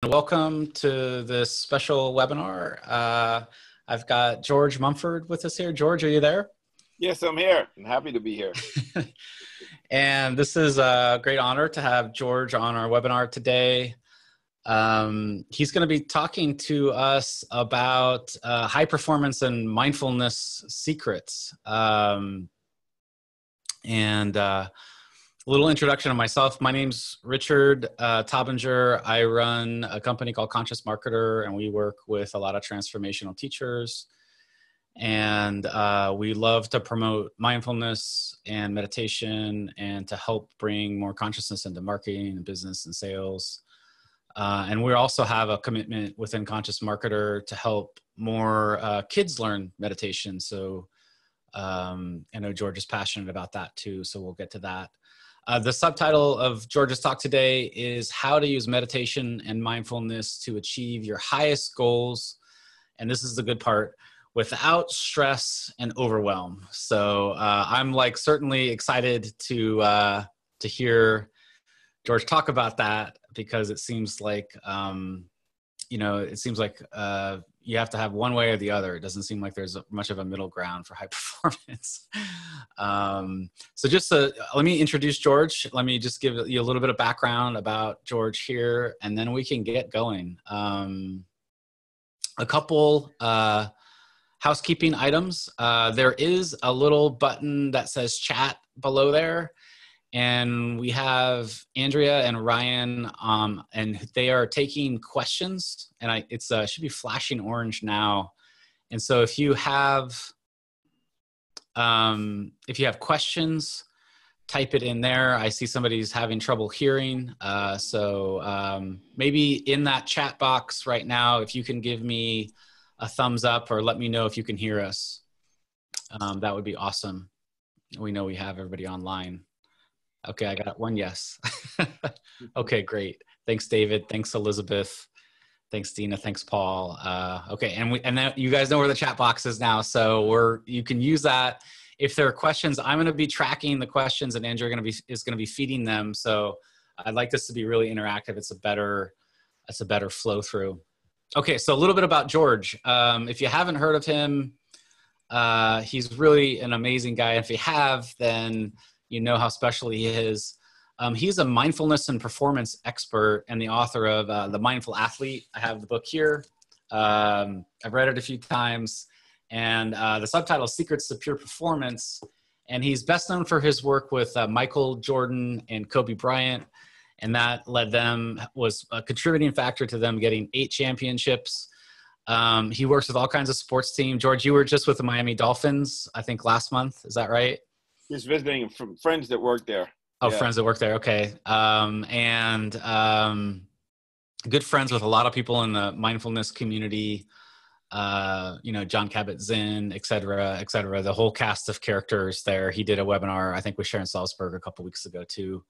Welcome to this special webinar. I've got George Mumford with us here. George, are you there? Yes, I'm here. I'm happy to be here. And this is a great honor to have George on our webinar today. He's going to be talking to us about high performance and mindfulness secrets. A little introduction of myself. My name's Richard Taubinger. I run a company called Conscious Marketer, and we work with a lot of transformational teachers. And we love to promote mindfulness and meditation and to help bring more consciousness into marketing and business and sales. And we also have a commitment within Conscious Marketer to help more kids learn meditation. So I know George is passionate about that too, so we'll get to that. The subtitle of George's talk today is How to Use Meditation and Mindfulness to Achieve Your Highest Goals. And this is the good part, without stress and overwhelm. So I'm certainly excited to hear George talk about that, because it seems like, you have to have one way or the other. It doesn't seem like there's much of a middle ground for high performance. So just let me introduce George. Let me just give you a little bit of background about George here, and then we can get going. A couple housekeeping items. There is a little button that says chat below there. And we have Andrea and Ryan, and they are taking questions, and it should be flashing orange now. And so if you have questions, type it in there. I see somebody's having trouble hearing. So maybe in that chat box right now, if you can give me a thumbs up or let me know if you can hear us, that would be awesome. We know we have everybody online. Okay, I got one yes. Okay, great. Thanks, David. Thanks, Elizabeth. Thanks, Dina. Thanks, Paul. Okay, and then you guys know where the chat box is now, so you can use that. If there are questions, I'm going to be tracking the questions, and Andrew is going to be feeding them. So I'd like this to be really interactive. It's a better flow through. Okay, so a little bit about George. If you haven't heard of him, he's really an amazing guy. If you have, then you know how special he is. He's a mindfulness and performance expert and the author of The Mindful Athlete. I have the book here. I've read it a few times. And the subtitle is Secrets to Pure Performance. And he's best known for his work with Michael Jordan and Kobe Bryant. And that was a contributing factor to them getting 8 championships. He works with all kinds of sports teams. George, you were just with the Miami Dolphins, I think last month. Is that right? Just visiting from friends that work there. Oh, yeah. Friends that work there. Okay. Good friends with a lot of people in the mindfulness community, John Kabat-Zinn, et cetera, the whole cast of characters there. He did a webinar, I think, with Sharon Salzberg a couple weeks ago too.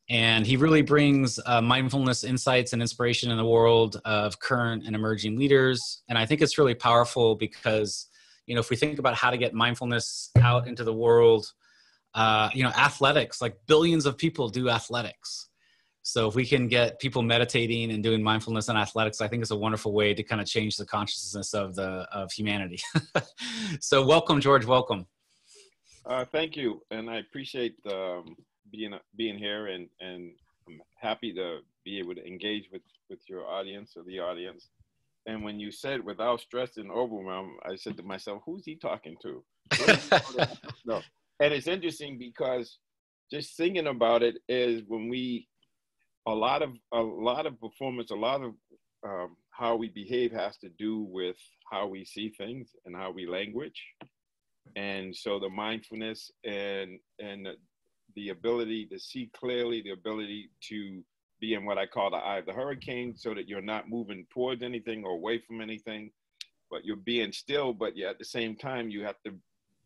And he really brings mindfulness insights and inspiration in the world of current and emerging leaders. And I think it's really powerful because if we think about how to get mindfulness out into the world, athletics, like billions of people do athletics. So if we can get people meditating and doing mindfulness and athletics, I think it's a wonderful way to kind of change the consciousness of humanity. So welcome, George, welcome. Thank you. And I appreciate being here, and I'm happy to be able to engage with your audience or the audience. And when you said without stress and overwhelm, I said to myself, who's he talking to? No. And it's interesting because just thinking about it is when a lot of performance, a lot of how we behave has to do with how we see things and how we language. And so the mindfulness and the ability to see clearly, the ability to be in what I call the eye of the hurricane, so that you're not moving towards anything or away from anything, but you're being still, but at the same time, you have to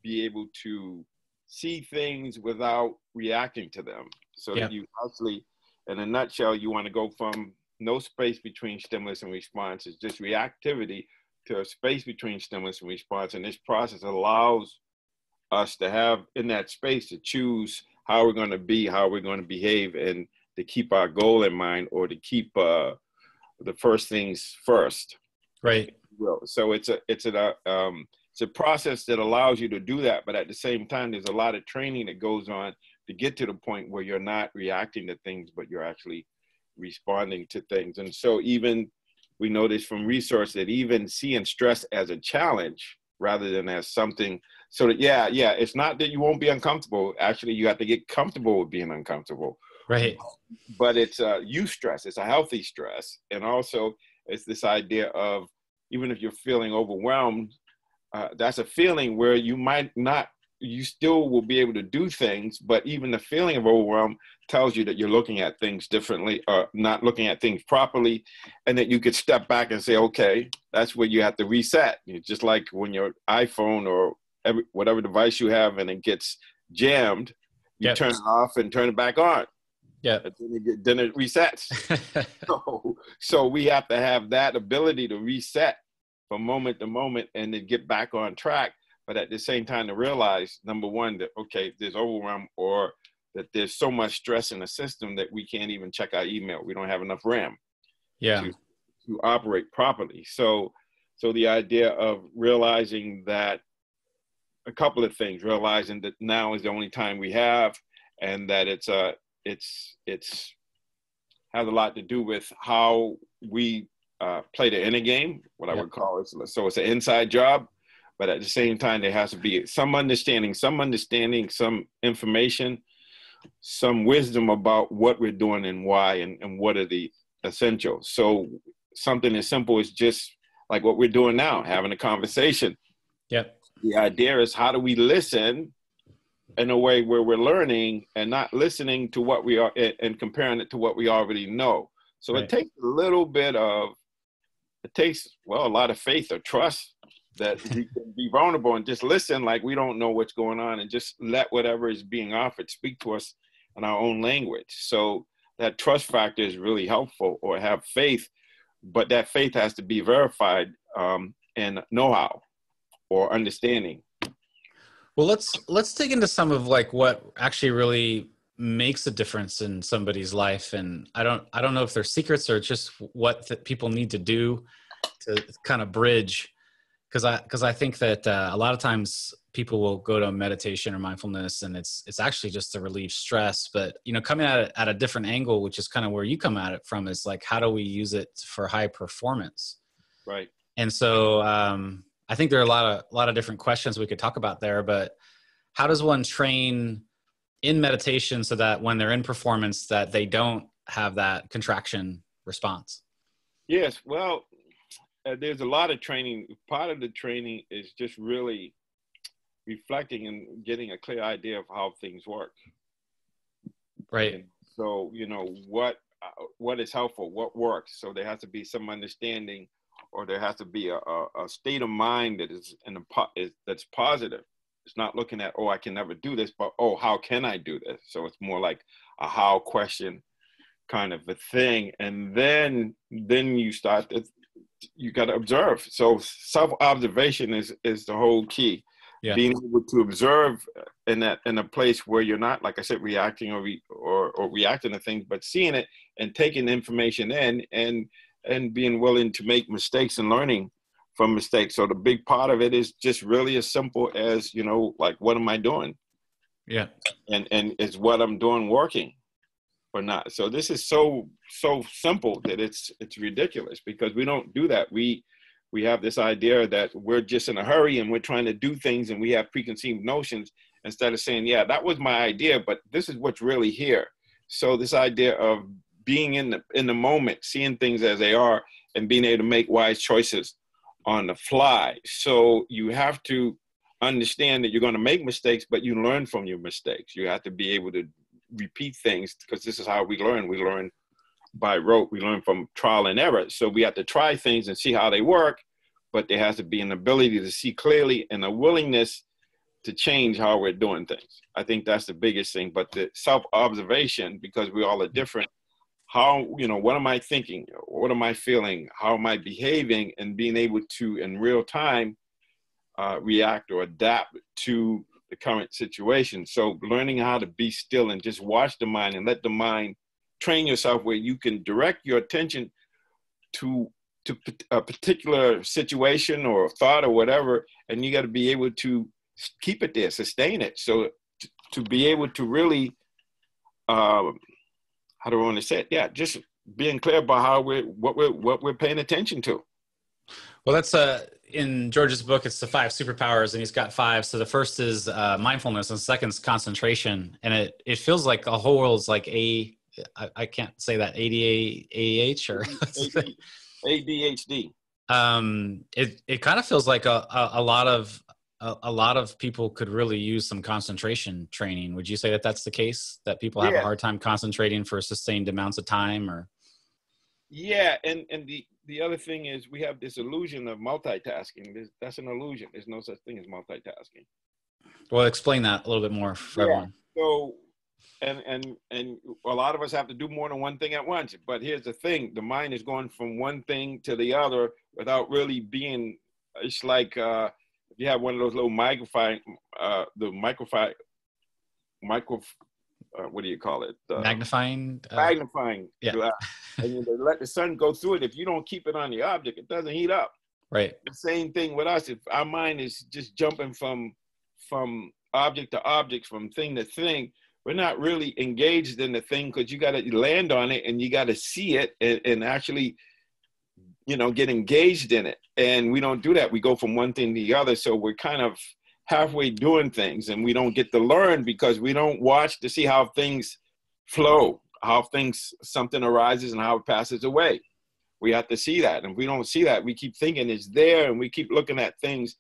be able to see things without reacting to them. So that you actually, in a nutshell, you want to go from no space between stimulus and response. It's just reactivity to a space between stimulus and response. And this process allows us to have in that space to choose how we're going to be, how we're going to behave, and to keep our goal in mind, or to keep the first things first. Right. Well, so it's a process that allows you to do that, but at the same time, there's a lot of training that goes on to get to the point where you're not reacting to things, but you're actually responding to things. And so even we know this from research that even seeing stress as a challenge rather than as something, so that it's not that you won't be uncomfortable. Actually, you have to get comfortable with being uncomfortable. Right. But it's stress. It's a healthy stress, and also it's this idea of even if you're feeling overwhelmed, that's a feeling where you might not, you still will be able to do things, but even the feeling of overwhelm tells you that you're looking at things differently or not looking at things properly, and that you could step back and say, okay, that's where you have to reset. It's just like when your iPhone or whatever device you have and it gets jammed, you turn it off and turn it back on. Yeah. Then it resets. So we have to have that ability to reset from moment to moment and to get back on track. But at the same time, to realize, number one, that, okay, there's overwhelm or that there's so much stress in the system that we can't even check our email. We don't have enough RAM to operate properly. So the idea of realizing that a couple of things, realizing that now is the only time we have, and that it's has a lot to do with how we play the inner game, what I would call it. So it's an inside job, but at the same time, there has to be some understanding, some information, some wisdom about what we're doing and why, and what are the essentials. So something as simple as just like what we're doing now, having a conversation. Yep. The idea is, how do we listen in a way where we're learning and not listening to what we are and comparing it to what we already know. So It takes a little bit of, a lot of faith or trust that we can be vulnerable and just listen like we don't know what's going on, and just let whatever is being offered speak to us in our own language. So that trust factor is really helpful, or have faith, but that faith has to be verified and know-how or understanding. Well, let's dig into some of like what actually really makes a difference in somebody's life. And I don't know if there's secrets or just what people need to do to kind of bridge. Because I think that a lot of times people will go to meditation or mindfulness, and it's actually just to relieve stress. But coming at it at a different angle, which is kind of where you come at it from, is like, how do we use it for high performance? Right. And so I think there are a lot of different questions we could talk about there. But how does one train in meditation so that when they're in performance, that they don't have that contraction response? Yes. Well, there's a lot of training. Part of the training is just really reflecting and getting a clear idea of how things work. Right. And so, what is helpful, what works. So there has to be some understanding, or there has to be a state of mind that is that's positive. It's not looking at, I can never do this, but, how can I do this? So it's more like a how question kind of a thing. And then you start to, you got to observe. So self-observation is the whole key. Yeah. Being able to observe in a place where you're not, like I said, reacting or reacting to things, but seeing it and taking information in and being willing to make mistakes and learning from mistakes. So the big part of it is just really as simple as, like, what am I doing? Yeah. And is what I'm doing working or not? So this is so simple that it's ridiculous, because we don't do that. We have this idea that we're just in a hurry and we're trying to do things, and we have preconceived notions, instead of saying, yeah, that was my idea, but this is what's really here. So this idea of being in the moment, seeing things as they are, and being able to make wise choices on the fly. So you have to understand that you're going to make mistakes, but you learn from your mistakes. You have to be able to repeat things, because this is how we learn. We learn by rote. We learn from trial and error. So we have to try things and see how they work, but there has to be an ability to see clearly and a willingness to change how we're doing things. I think that's the biggest thing. But the self-observation, because we all are different, how, what am I thinking? What am I feeling? How am I behaving? And being able to, in real time, react or adapt to the current situation. So learning how to be still and just watch the mind and let the mind, train yourself where you can direct your attention to a particular situation or thought or whatever, and you got to be able to keep it there, sustain it. So to be able to really, how do I want to say it? Yeah, just being clear about what we're paying attention to. Well, that's in George's book, it's the 5 superpowers, and he's got 5. So the first is mindfulness, and the second is concentration. And it feels like the whole world's like I can't say that, ADHD or ADHD. It kind of feels like a lot of people could really use some concentration training. Would you say that that's the case? That people have a hard time concentrating for sustained amounts of time, or? Yeah, and the other thing is we have this illusion of multitasking. That's an illusion. There's no such thing as multitasking. Well, explain that a little bit more for everyone. So, and a lot of us have to do more than one thing at once. But here's the thing: the mind is going from one thing to the other without really being. It's like if you have one of those little what do you call it? Magnifying. Magnifying. Yeah. And you let the sun go through it. If you don't keep it on the object, it doesn't heat up. Right. The same thing with us. If our mind is just jumping from object to object, from thing to thing, we're not really engaged in the thing, because you got to land on it and you got to see it and actually, get engaged in it. And we don't do that. We go from one thing to the other. So we're kind of halfway doing things, and we don't get to learn because we don't watch to see how things flow, how something arises and how it passes away. We have to see that. And if we don't see that, we keep thinking it's there, and we keep looking at things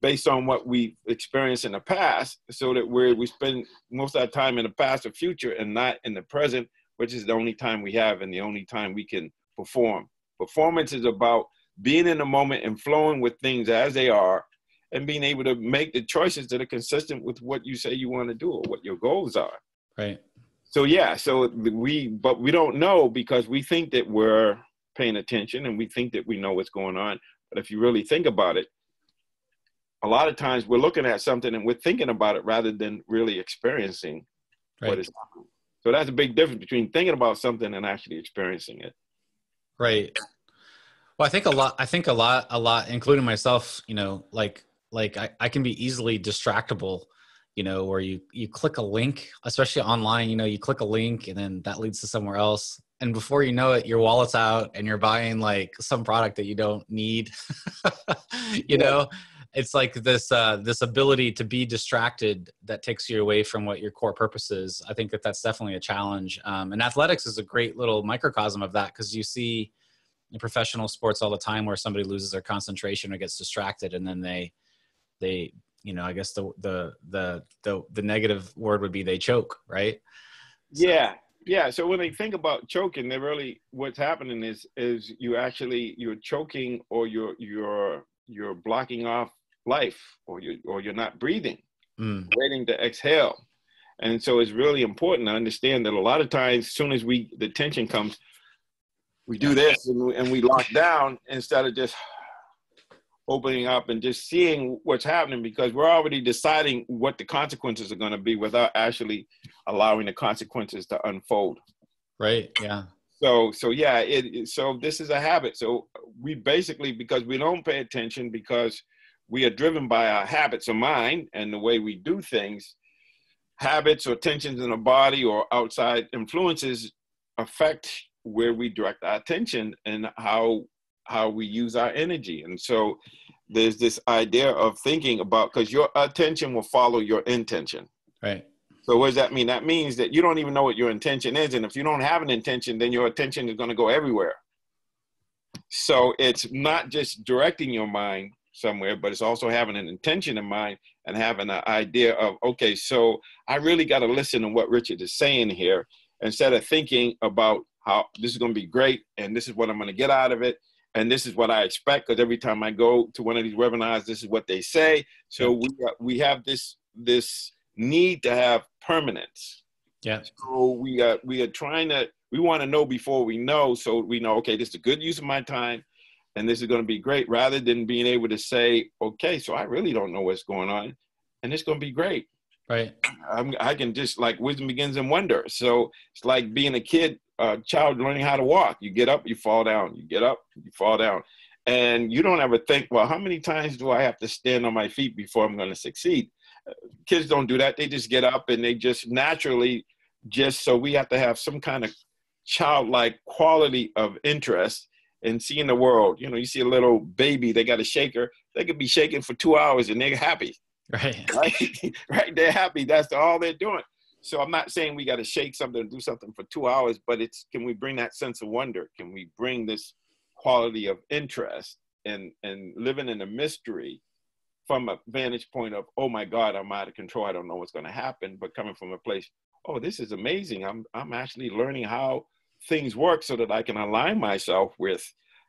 based on what we experienced in the past, so that we spend most of our time in the past or future and not in the present, which is the only time we have and the only time we can perform. Performance is about being in the moment and flowing with things as they are, and being able to make the choices that are consistent with what you say you want to do or what your goals are. Right. So but we don't know, because we think that we're paying attention and we think that we know what's going on. But if you really think about it, a lot of times we're looking at something and we're thinking about it rather than really experiencing what is happening. So that's a big difference between thinking about something and actually experiencing it. Right. Well, I think a lot, including myself, like I can be easily distractible, where you click a link, especially online, you click a link and then that leads to somewhere else. And before you know it, your wallet's out and you're buying like some product that you don't need. know, it's like this ability to be distracted that takes you away from what your core purpose is. I think that's definitely a challenge. And athletics is a great little microcosm of that, because you see in professional sports all the time where somebody loses their concentration or gets distracted, and then they I guess the negative word would be they choke, right? Yeah. So when they think about choking, they're really, what's happening is you're choking, or you're blocking off life, or you're not breathing, waiting to exhale. And so it's really important to understand that a lot of times, as soon as the tension comes, we do this and we lock down instead of just opening up and just seeing what's happening, because we're already deciding what the consequences are going to be without actually allowing the consequences to unfold. Right. Yeah. So this is a habit. So we basically, because we don't pay attention, because we are driven by our habits of mind and the way we do things, habits or tensions in the body or outside influences affect where we direct our attention and how we use our energy. And so there's this idea of thinking about, because your attention will follow your intention. Right. So what does that mean? That means that you don't even know what your intention is. And if you don't have an intention, then your attention is going to go everywhere. So it's not just directing your mind somewhere, but it's also having an intention in mind and having an idea of, okay, so I really got to listen to what Richard is saying here, instead of thinking about how this is going to be great and this is what I'm going to get out of it. And this is what I expect, because every time I go to one of these webinars, this is what they say. So we have this need to have permanence. Yeah. So we are we want to know before we know. So we know, okay, this is a good use of my time, and this is going to be great, rather than being able to say, okay, so I really don't know what's going on, and it's going to be great. Right. I can just, like, wisdom begins in wonder. So it's like being a kid a child learning how to walk. You get up, you fall down. You get up, you fall down. And you don't ever think, well, how many times do I have to stand on my feet before I'm going to succeed? Kids don't do that. They just get up and they just naturally so we have to have some kind of childlike quality of interest in seeing the world. You know, you see a little baby, they got a shaker. They could be shaking for 2 hours and they're happy. Right. Right. They're happy. That's all they're doing. So I'm not saying we got to shake something and do something for 2 hours, but can we bring that sense of wonder? Can we bring this quality of interest and living in a mystery from a vantage point of, oh my God, I'm out of control. I don't know what's going to happen. But coming from a place, oh, this is amazing. I'm actually learning how things work so that I can align myself with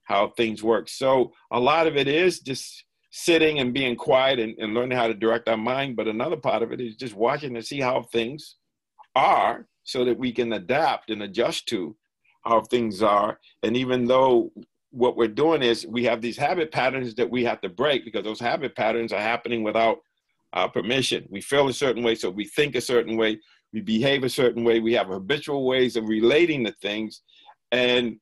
how things work. So a lot of it is just sitting and being quiet and learning how to direct our mind. But another part of it is just watching to see how things are so that we can adapt and adjust to how things are. And even though what we're doing is we have these habit patterns that we have to break, because those habit patterns are happening without our permission. We feel a certain way, so we think a certain way, we behave a certain way, we have habitual ways of relating to things. And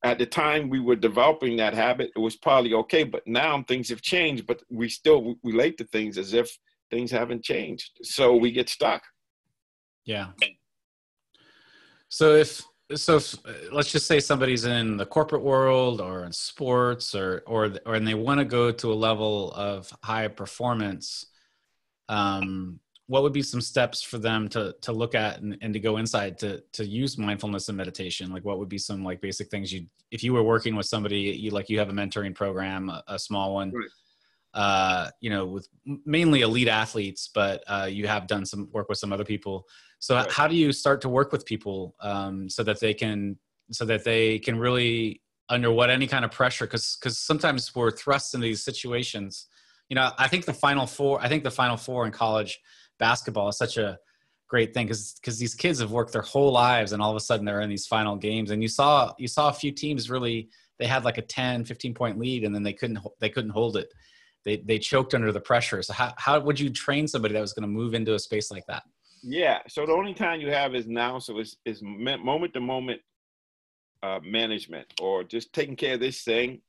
at the time we were developing that habit, it was probably okay, but now things have changed, but we still relate to things as if things haven't changed. So we get stuck. Yeah. So if let's just say somebody's in the corporate world or in sports or and they want to go to a level of high performance, what would be some steps for them to look at and to go inside to use mindfulness and meditation? Like, what would be some like basic things if you were working with somebody, you have a mentoring program, a small one, right, with mainly elite athletes, but you have done some work with some other people. So right, how do you start to work with people so that they can really, under any kind of pressure, because sometimes we're thrust into these situations. I think the Final Four in college basketball is such a great thing because these kids have worked their whole lives and all of a sudden they're in these final games, and you saw a few teams really, they had like a 10-15 point lead and then they couldn't hold it. They choked under the pressure. So how would you train somebody that was going to move into a space like that? Yeah. So the only time you have is now. So it's moment to moment management, or just taking care of this thing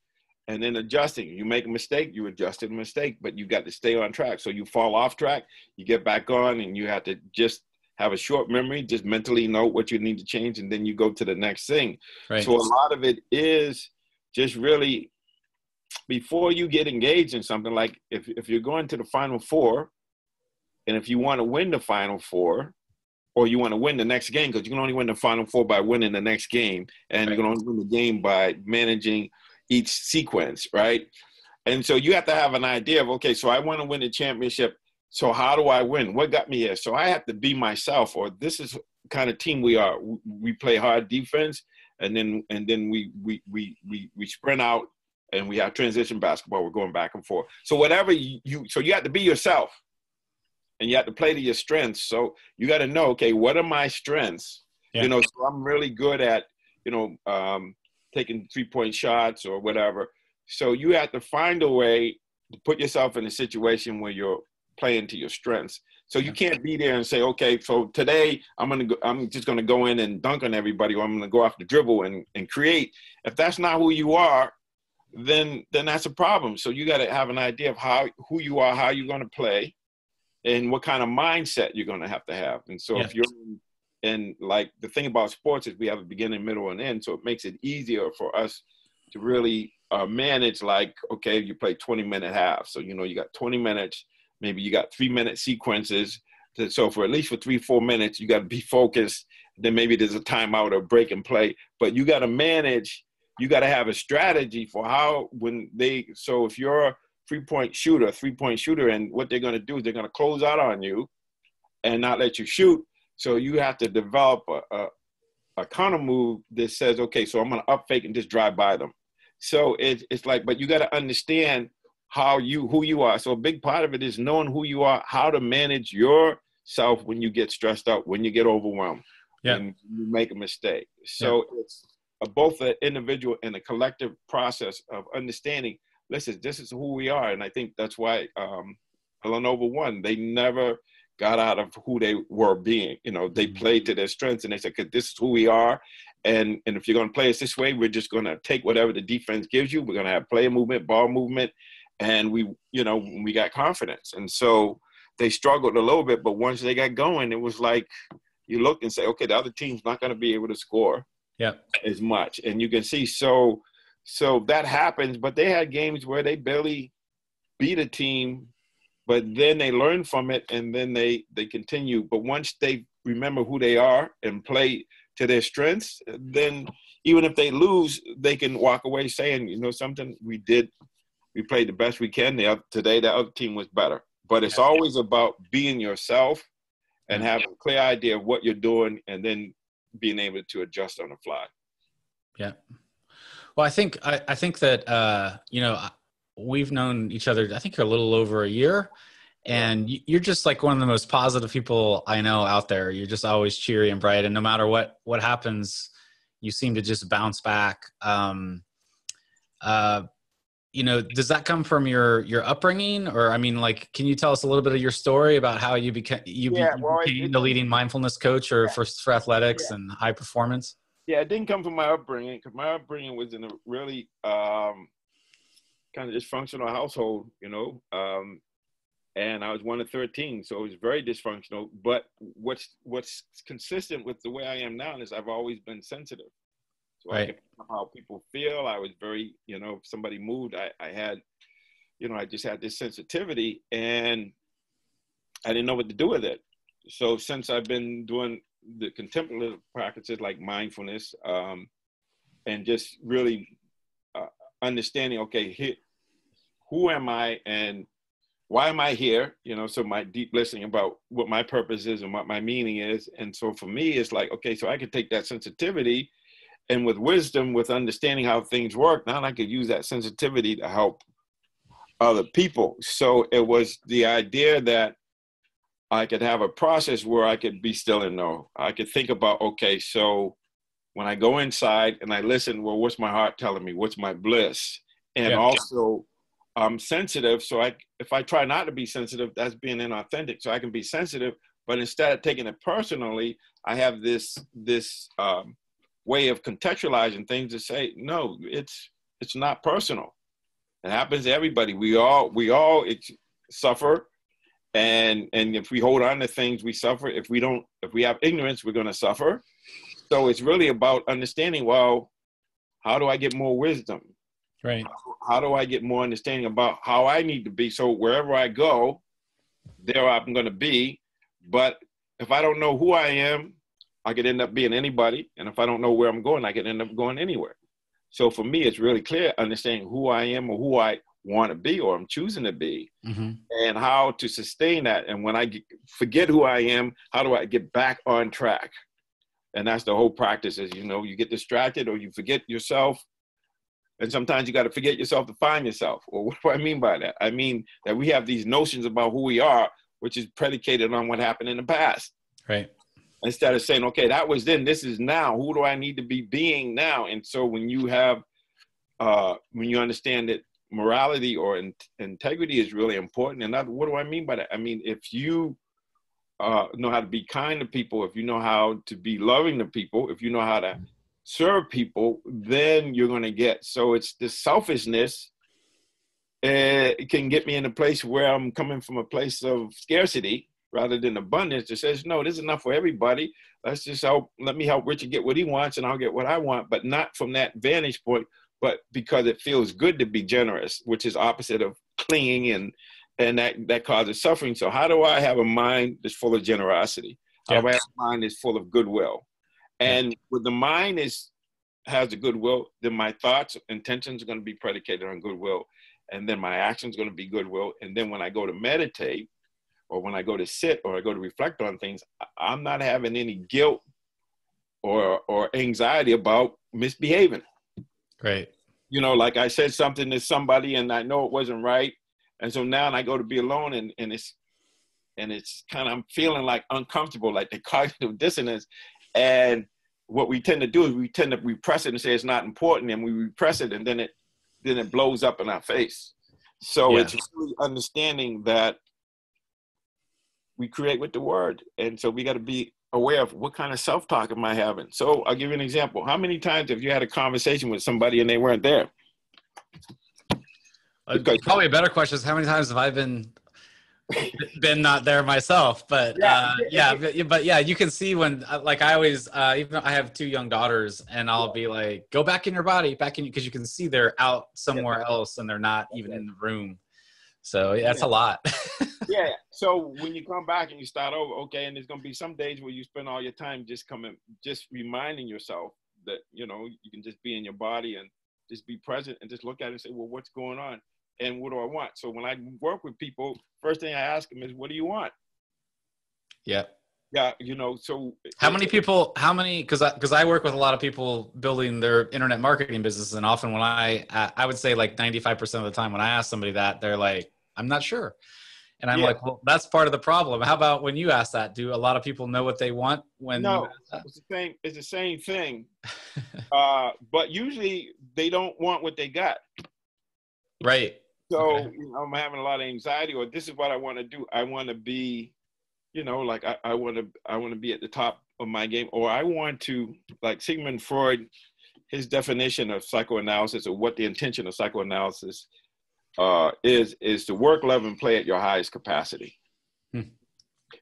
and then adjusting. You make a mistake, you adjusted a mistake, but you got to stay on track. So you fall off track, you get back on, and you have to just have a short memory, just mentally know what you need to change, and then you go to the next thing. Right. So a lot of it is just really, before you get engaged in something, like if you're going to the Final Four, and if you want to win the Final Four, or you want to win the next game, because you can only win the Final Four by winning the next game, and right, you can only win the game by managing each sequence, right? And so you have to have an idea of, okay, so I want to win the championship. So how do I win? What got me here? So I have to be myself, or this is the kind of team we are. We play hard defense, and then we sprint out, and we have transition basketball. We're going back and forth. So whatever so you have to be yourself, and you have to play to your strengths. So you got to know, okay, what are my strengths? Yeah. So I'm really good at, taking 3-point shots or whatever. So you have to find a way to put yourself in a situation where you're playing to your strengths. So you can't be there and say, okay, so today I'm just going to go in and dunk on everybody, or I'm going to go off the dribble and create. If that's not who you are, then that's a problem. So you got to have an idea of who you are, how you're going to play, and what kind of mindset you're going to have. And so if you're and like the thing about sports is we have a beginning, middle, and end. So it makes it easier for us to really manage, like, okay, you play 20-minute halves. So, you got 20 minutes, maybe you got 3-minute sequences. So for at least for 3-4 minutes, you got to be focused. Then maybe there's a timeout or break and play, but you got to manage, you got to have a strategy for so if you're a 3-point shooter, and what they're going to do is they're going to close out on you and not let you shoot. So you have to develop a counter move that says, okay, so I'm going to up fake and just drive by them. So it's like, but you got to understand who you are. So a big part of it is knowing who you are, how to manage yourself when you get stressed out, when you get overwhelmed, when you make a mistake. So it's both an individual and a collective process of understanding, listen, this is who we are. And I think that's why Villanova won. They never got out of who they were being. They played to their strengths, and they said, this is who we are. And if you're going to play us this way, we're just going to take whatever the defense gives you. We're going to have player movement, ball movement. And we got confidence. And so they struggled a little bit, but once they got going, it was like you look and say, okay, the other team's not going to be able to score as much. And you can see, so that happens, but they had games where they barely beat a team, but then they learn from it and then they continue. But once they remember who they are and play to their strengths, then even if they lose, they can walk away saying, you know something, we played the best we can. Today, the other team was better. But it's always about being yourself and having a clear idea of what you're doing and then being able to adjust on the fly. Yeah. Well, I think that, we've known each other, I think a little over a year, and you're just like one of the most positive people I know out there. You're just always cheery and bright. And no matter what happens, you seem to just bounce back. Does that come from your upbringing, or can you tell us a little bit of your story about how you became the leading mindfulness coach or for athletics and high performance? Yeah, it didn't come from my upbringing, because my upbringing was in a really kind of dysfunctional household, and I was one of 13, so it was very dysfunctional. But what's consistent with the way I am now is I've always been sensitive. So I could know how people feel. I was very, if somebody moved, I had, I just had this sensitivity, and I didn't know what to do with it. So since I've been doing the contemplative practices like mindfulness, and just really understanding, okay, who am I and why am I here? So my deep listening about what my purpose is and what my meaning is. And so for me, it's like, okay, so I could take that sensitivity and with wisdom, with understanding how things work, now I could use that sensitivity to help other people. So it was the idea that I could have a process where I could be still and know. I could think about, okay, so when I go inside and I listen, well, what's my heart telling me? What's my bliss? And also I'm sensitive. So if I try not to be sensitive, that's being inauthentic. So I can be sensitive, but instead of taking it personally, I have this way of contextualizing things to say, no, it's not personal. It happens to everybody. We all suffer. And if we hold on to things, we suffer. If we have ignorance, we're going to suffer. So it's really about understanding, well, how do I get more wisdom? Right. How do I get more understanding about how I need to be? So wherever I go, there I'm going to be. But if I don't know who I am, I could end up being anybody. And if I don't know where I'm going, I could end up going anywhere. So for me, it's really clear understanding who I am or who I want to be or I'm choosing to be, and how to sustain that. And when I forget who I am, how do I get back on track? And that's the whole practice is, you get distracted or you forget yourself. And sometimes you got to forget yourself to find yourself. Or what do I mean by that? I mean that we have these notions about who we are, which is predicated on what happened in the past. Right. Instead of saying, okay, that was then, this is now. Who do I need to be being now? And so when you have, when you understand that morality or integrity is really important. And what do I mean by that? I mean, if you know how to be kind to people, if you know how to be loving to people, if you know how to serve people, then you're going to get. So it's the selfishness. It can get me in a place where I'm coming from a place of scarcity rather than abundance that says, no, this is enough for everybody. Let me help Richard get what he wants and I'll get what I want, but not from that vantage point, but because it feels good to be generous, which is opposite of clinging and that causes suffering. So how do I have a mind that's full of generosity? How do I have a mind that's full of goodwill? And when the mind has a goodwill, then my thoughts, intentions are going to be predicated on goodwill. And then my actions are going to be goodwill. And then when I go to meditate, or when I go to sit, or I go to reflect on things, I'm not having any guilt or anxiety about misbehaving. Great. Like I said something to somebody and I know it wasn't right. And so now I go to be alone and it's kind of, I'm feeling like uncomfortable, like the cognitive dissonance. And what we tend to do is we tend to repress it and say it's not important, and we repress it, and then it blows up in our face. So it's really understanding that we create with the word. And so we got to be aware of what kind of self-talk am I having. So I'll give you an example. How many times have you had a conversation with somebody and they weren't there? Because Probably a better question is how many times have I been not there myself, but but yeah, you can see when, like, I always, even though I have two young daughters, and I'll be like, go back in your body, back in, because you can see they're out somewhere else and they're not even in the room. So that's a lot. Yeah. So when you come back and you start over, okay, and there's going to be some days where you spend all your time just reminding yourself that, you know, you can just be in your body and just be present and just look at it and say, well, what's going on? And what do I want? So when I work with people, first thing I ask them is, what do you want? Yeah. Yeah. You know, so because I work with a lot of people building their internet marketing business. And often when I would say like 95% of the time when I ask somebody that, they're like, I'm not sure. And I'm like, well, that's part of the problem. How about when you ask that? Do a lot of people know what they want when you ask that? It's the same thing. But usually they don't want what they got. Right. So Okay. you know, I'm having a lot of anxiety, or this is what I want to do. I want to be, you know, like I want to be at the top of my game, or I want to, like Sigmund Freud, his definition of psychoanalysis, or what the intention of psychoanalysis is to work, love, and play at your highest capacity.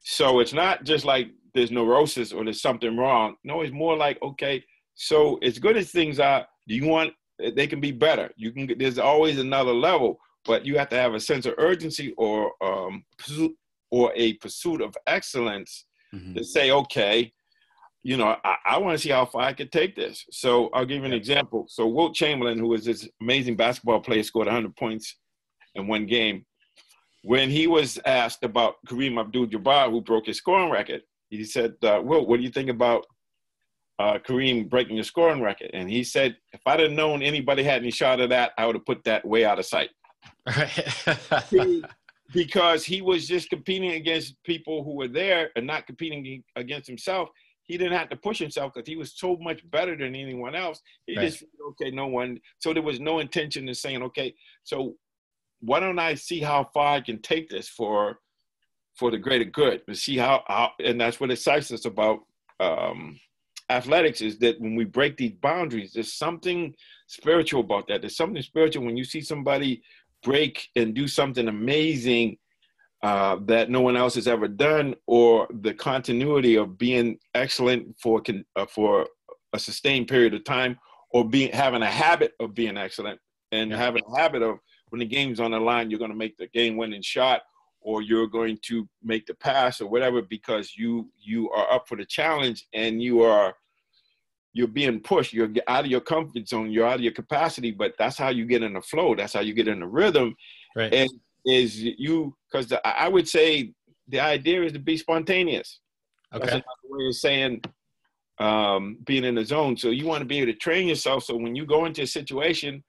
So it's not just like there's neurosis or there's something wrong. No, it's more like, okay, so as good as things are, they can be better. There's always another level, but you have to have a sense of urgency or a pursuit of excellence to say, okay, you know, I want to see how far I could take this. So I'll give you an example. So Wilt Chamberlain, who was this amazing basketball player, scored 100 points in one game. When he was asked about Kareem Abdul-Jabbar, who broke his scoring record, he said, Wilt, what do you think about Kareem breaking the scoring record? And he said, if I'd have known anybody had any shot of that, I would have put that way out of sight. Because he was just competing against people who were there and not competing against himself. He didn't have to push himself because he was so much better than anyone else. He just, okay, no one. So there was no intention in saying, okay, so why don't I see how far I can take this for the greater good, and see how and that's what excites us about athletics, is that when we break these boundaries, there's something spiritual about that. There's something spiritual when you see somebody break and do something amazing that no one else has ever done, or the continuity of being excellent for a sustained period of time, or having a habit of being excellent, and having a habit of, when the game's on the line, you're going to make the game-winning shot, or you're going to make the pass or whatever, because you are up for the challenge, and you're being pushed. You're out of your comfort zone. You're out of your capacity, but that's how you get in the flow. That's how you get in the rhythm. Right. And because I would say the idea is to be spontaneous. Okay. That's another way of saying being in the zone. So you want to be able to train yourself, so when you go into a situation,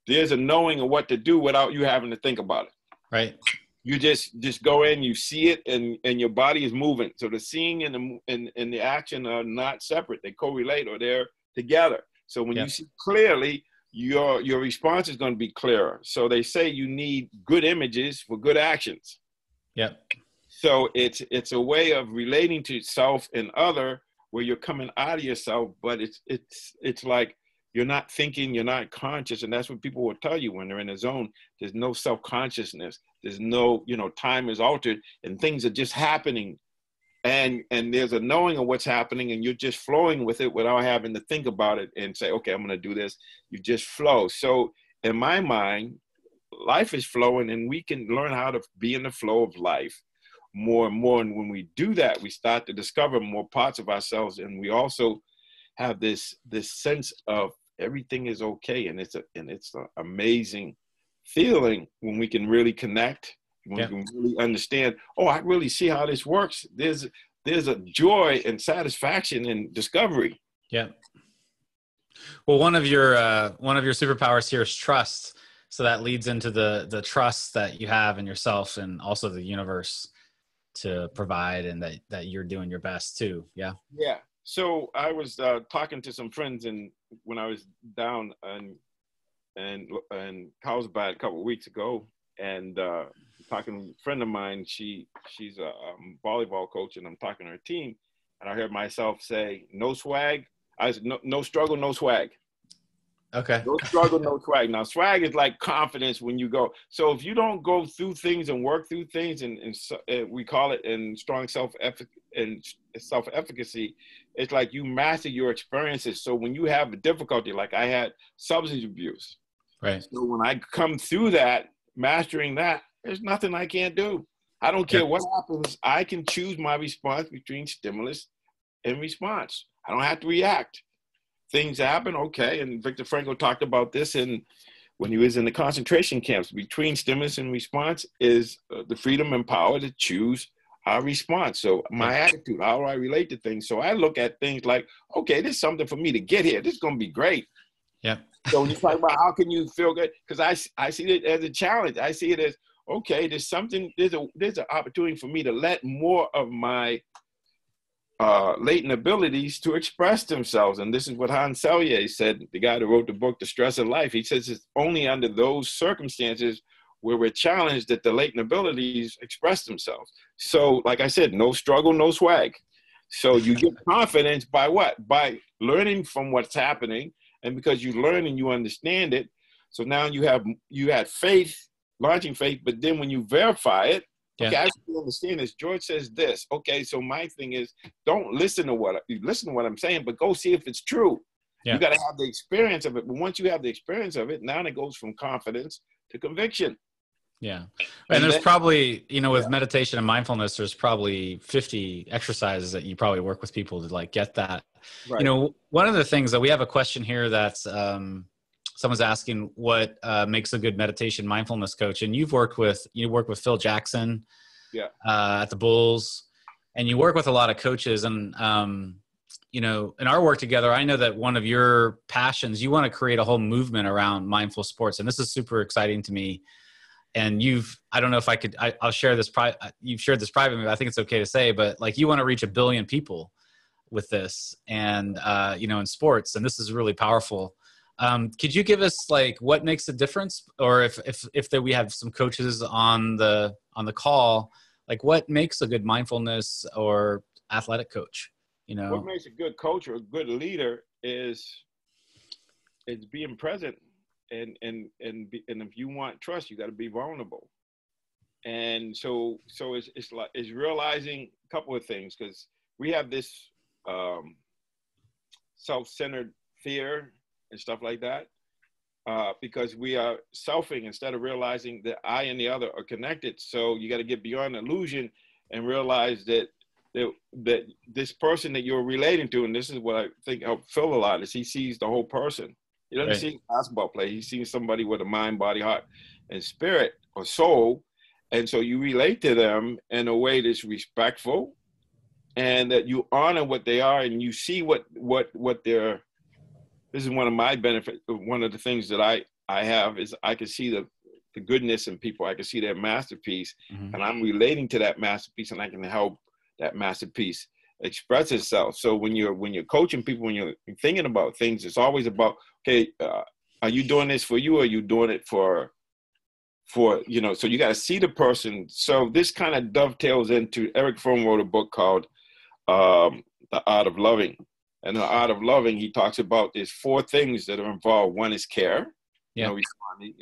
there's a knowing of what to do without you having to think about it. Right. You just go in, you see it, and your body is moving. So the seeing and the action are not separate. They correlate, or they're together. So when you see clearly, your response is going to be clearer. So they say you need good images for good actions. Yep. So it's a way of relating to self and other, where you're coming out of yourself, but it's like you're not thinking, you're not conscious. And that's what people will tell you when they're in a zone. There's no self-consciousness. There's no, time is altered and things are just happening. And there's a knowing of what's happening, and you're just flowing with it without having to think about it and say, okay, I'm going to do this. You just flow. So in my mind, life is flowing, and we can learn how to be in the flow of life more and more. And when we do that, we start to discover more parts of ourselves. And we also have this sense of everything is okay. And it's an amazing feeling when we can really connect, when we can really understand, oh, I really see how this works. There's a joy and satisfaction in discovery. Yeah. Well, one of your superpowers here is trust. So that leads into the trust that you have in yourself and also the universe to provide, and that you're doing your best too. Yeah. Yeah. So I was talking to some friends, and when I was down in Carlsbad a couple of weeks ago, and talking to a friend of mine, she's a volleyball coach, and I'm talking to her team, And I heard myself say, no swag. I said, no struggle, no swag. Okay. No struggle, no swag. Now, swag is like confidence when you go. So if you don't go through things and work through things, and we call it in strong self-efficacy, it's like you master your experiences. So when you have a difficulty, like I had substance abuse. Right. So when I come through that, mastering that, there's nothing I can't do. I don't care what happens. I can choose my response between stimulus and response. I don't have to react. Things happen, okay. And Viktor Frankl talked about this when he was in the concentration camps. Between stimulus and response is the freedom and power to choose our response. So my attitude, how do I relate to things? So I look at things like, okay, this is something for me to get here. This is going to be great. Yeah. So when you talk about how can you feel good, because I see it as a challenge. I see it as, okay, there's an opportunity for me to let more of my latent abilities to express themselves. And this is what Hans Selye said, the guy that wrote the book, The Stress of Life. He says it's only under those circumstances where we're challenged that the latent abilities express themselves. So like I said, no struggle, no swag. So you get confidence by what? By learning from what's happening. And because you learn and you understand it, so now you had faith, launching faith, but then when you verify it, okay, I understand this. George says this. Okay, so my thing is, don't listen to what I'm saying, but go see if it's true. Yeah. You got to have the experience of it. But once you have the experience of it, now it goes from confidence to conviction. Yeah. And there's probably, with meditation and mindfulness, there's probably 50 exercises that you probably work with people to like get that. Right. One of the things that we have a question here that's someone's asking what makes a good meditation mindfulness coach. And you work with Phil Jackson at the Bulls, and you work with a lot of coaches. And, in our work together, I know that one of your passions, you want to create a whole movement around mindful sports. And this is super exciting to me. And I don't know if I'll share this, you've shared this privately, but I think it's okay to say, but like you want to reach 1 billion people with this and, in sports. And this is really powerful. Could you give us like what makes a difference, or if we have some coaches on the call, like what makes a good mindfulness or athletic coach? What makes a good coach or a good leader is being present, and if you want trust, you got to be vulnerable. And so it's realizing a couple of things, because we have this self-centered fear and stuff like that, because we are selfing instead of realizing that I and the other are connected. So you got to get beyond the illusion and realize that this person that you're relating to, and this is what I think helped Phil a lot, is he sees the whole person. He doesn't see a basketball player. He sees somebody with a mind, body, heart, and spirit or soul. And so you relate to them in a way that's respectful, and that you honor what they are, and you see what they're. This is one of my benefits. One of the things that I have is I can see the goodness in people. I can see their masterpiece, and I'm relating to that masterpiece, and I can help that masterpiece express itself. So when you're coaching people, when you're thinking about things, it's always about, okay, are you doing this for you, or are you doing it for so you got to see the person. So this kind of dovetails into, Eric Fromm wrote a book called The Art of Loving. And The Art of Loving, he talks about there's 4 things that are involved. One is care, responding,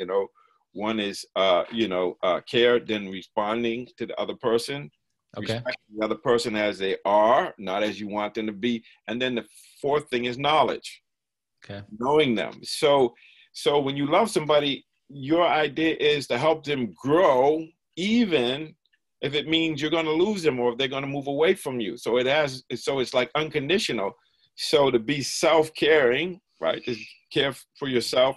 one is, care, then responding to the other person. Okay. Respect the other person as they are, not as you want them to be. And then the 4th thing is knowledge. Okay. Knowing them. So when you love somebody, your idea is to help them grow, even if it means you're going to lose them or if they're going to move away from you. So it's like unconditional. So to be self-caring, right, to care for yourself,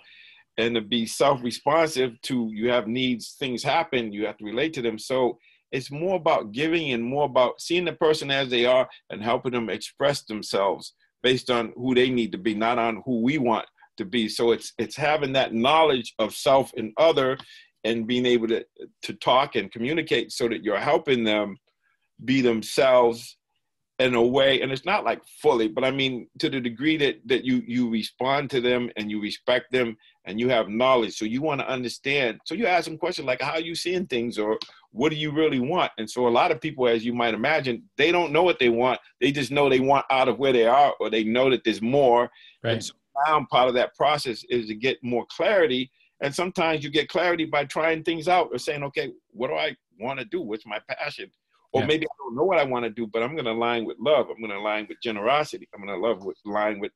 and to be self-responsive to, you have needs, things happen, you have to relate to them. So it's more about giving and more about seeing the person as they are and helping them express themselves based on who they need to be, not on who we want to be. So it's having that knowledge of self and other, and being able to talk and communicate so that you're helping them be themselves in a way, and it's not like fully, but I mean, to the degree that you respond to them and you respect them and you have knowledge. So you want to understand. So you ask them questions like, how are you seeing things, or what do you really want? And so a lot of people, as you might imagine, they don't know what they want. They just know they want out of where they are, or they know that there's more. Right. And so now part of that process is to get more clarity. And sometimes you get clarity by trying things out or saying, okay, what do I want to do? What's my passion? Or maybe I don't know what I want to do, but I'm going to align with love. I'm going to align with generosity. I'm going to align with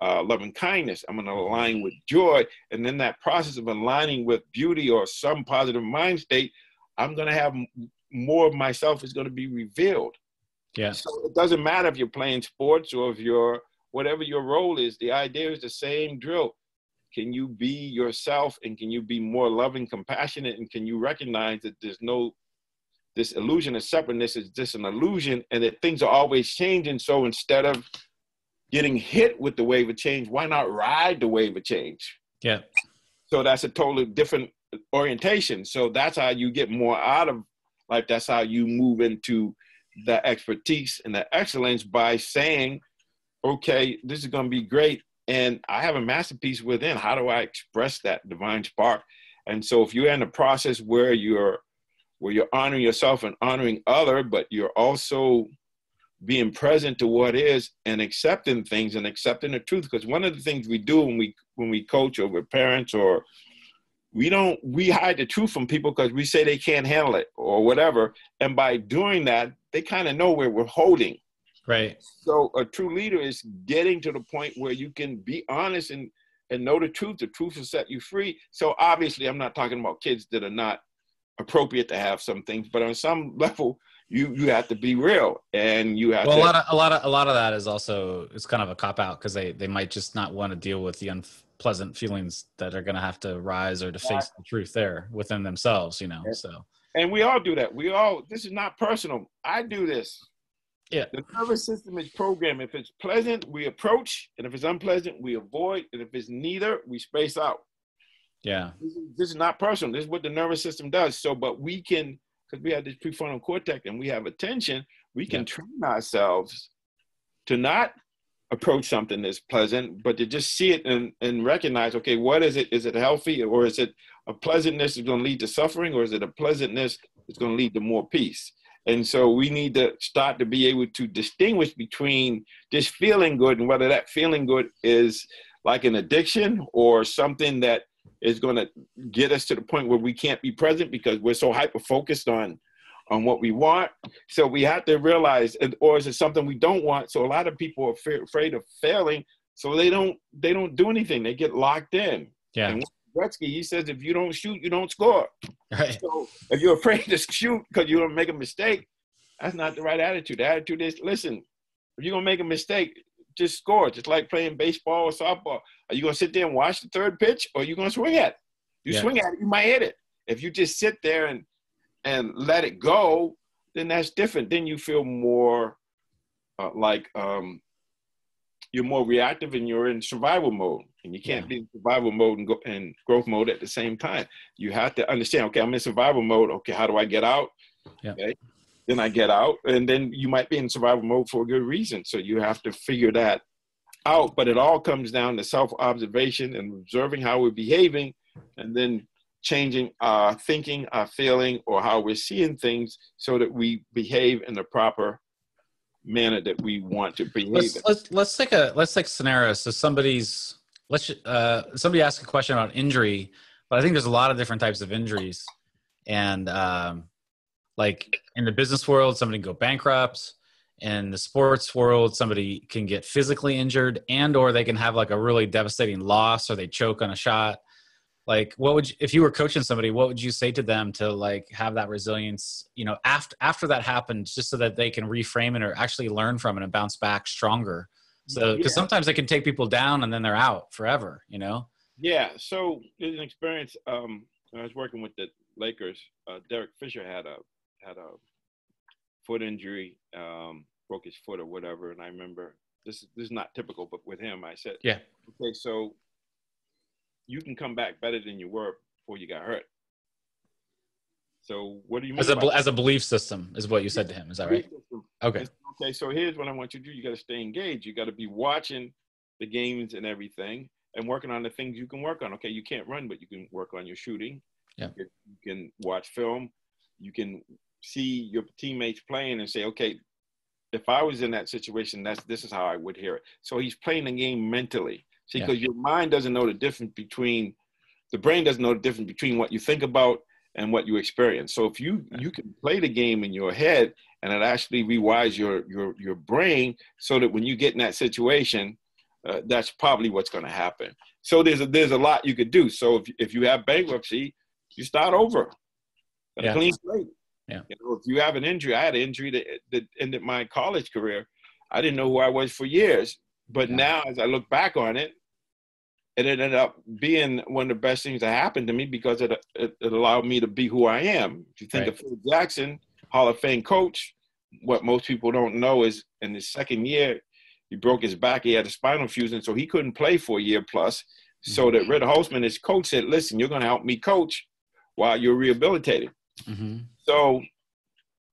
love and kindness. I'm going to align with joy. And then that process of aligning with beauty or some positive mind state, I'm going to have more of myself is going to be revealed. Yeah. So it doesn't matter if you're playing sports or if you're, whatever your role is, the idea is the same drill. Can you be yourself, and can you be more loving, compassionate, and can you recognize that there's no, this illusion of separateness is just an illusion, and that things are always changing. So instead of getting hit with the wave of change, why not ride the wave of change? Yeah. So that's a totally different orientation. So that's how you get more out of life. That's how you move into the expertise and the excellence by saying, okay, this is going to be great. And I have a masterpiece within. How do I express that divine spark? And so if you're in a process where you're honoring yourself and honoring other, but you're also being present to what is and accepting things and accepting the truth. Because one of the things we do when we coach or with parents, or we hide the truth from people because we say they can't handle it or whatever. And by doing that, they kind of know where we're holding. Right. So a true leader is getting to the point where you can be honest and know the truth. The truth will set you free. So obviously I'm not talking about kids that are not appropriate to have some things, but on some level you have to be real, and you have to. A lot of that is also, it's kind of a cop out, because they might just not want to deal with the unpleasant feelings that are going to have to rise, or to face the truth there within themselves, so. And we all do that. This is not personal. I do this. Yeah. The nervous system is programmed. If it's pleasant, we approach, and if it's unpleasant, we avoid, and if it's neither, we space out. Yeah. This is not personal. This is what the nervous system does. So, but we can, because we have this prefrontal cortex and we have attention, we can train ourselves to not approach something that's pleasant, but to just see it and recognize, okay, what is it? Is it healthy, or is it a pleasantness that's going to lead to suffering, or is it a pleasantness that's going to lead to more peace? And so we need to start to be able to distinguish between just feeling good and whether that feeling good is like an addiction or something that is going to get us to the point where we can't be present because we're so hyper-focused on what we want. So we have to realize, or is it something we don't want? So a lot of people are afraid of failing, so they don't do anything. They get locked in. Yeah. And Gretzky, he says, if you don't shoot, you don't score. Right. So if you're afraid to shoot because you don't make a mistake, that's not the right attitude. The attitude is, listen, if you're going to make a mistake, just score. Just like playing baseball or softball. Are you going to sit there and watch the third pitch, or are you going to swing at it? You swing at it, you might hit it. If you just sit there and let it go, then that's different. Then you feel more you're more reactive, and you're in survival mode. And you can't be in survival mode and growth mode at the same time. You have to understand, okay, I'm in survival mode. Okay, how do I get out? Yeah. Okay. Then I get out, and then you might be in survival mode for a good reason. So you have to figure that out. But it all comes down to self-observation and observing how we're behaving, and then changing our thinking, our feeling, or how we're seeing things so that we behave in the proper manner that we want to behave. Let's take a scenario. So somebody asked a question about injury, but I think there's a lot of different types of injuries. And like in the business world, somebody can go bankrupt. In the sports world, somebody can get physically injured, and or they can have like a really devastating loss, or they choke on a shot. Like, if you were coaching somebody, what would you say to them to like have that resilience, after that happens, just so that they can reframe it or actually learn from it and bounce back stronger? So, because sometimes it can take people down and then they're out forever, Yeah. So there's an experience. I was working with the Lakers. Derek Fisher had a foot injury, broke his foot or whatever. And I remember this is not typical, but with him, I said, yeah, okay, so you can come back better than you were before you got hurt. So what do you mean as a belief system is what you said to him. Is that right? Okay. Okay, so here's what I want you to do. You got to stay engaged. You got to be watching the games and everything and working on the things you can work on. Okay, you can't run, but you can work on your shooting. Yeah. You can watch film. You can see your teammates playing and say, okay, if I was in that situation, this is how I would hear it. So he's playing the game mentally. See, because your mind doesn't know the difference between, the brain doesn't know the difference between what you think about and what you experience. So if you can play the game in your head and it actually rewires your brain so that when you get in that situation, that's probably what's going to happen. So there's a lot you could do. So if you have bankruptcy, you start over. Got a clean slate. Yeah. You know, if you have an injury, I had an injury that ended my college career. I didn't know who I was for years, but now as I look back on it, it ended up being one of the best things that happened to me because it allowed me to be who I am. If you think of Phil Jackson, Hall of Fame coach, what most people don't know is in his second year, he broke his back. He had a spinal fusion, so he couldn't play for a year plus. So that Red Holzman, his coach, said, listen, you're going to help me coach while you're rehabilitated. So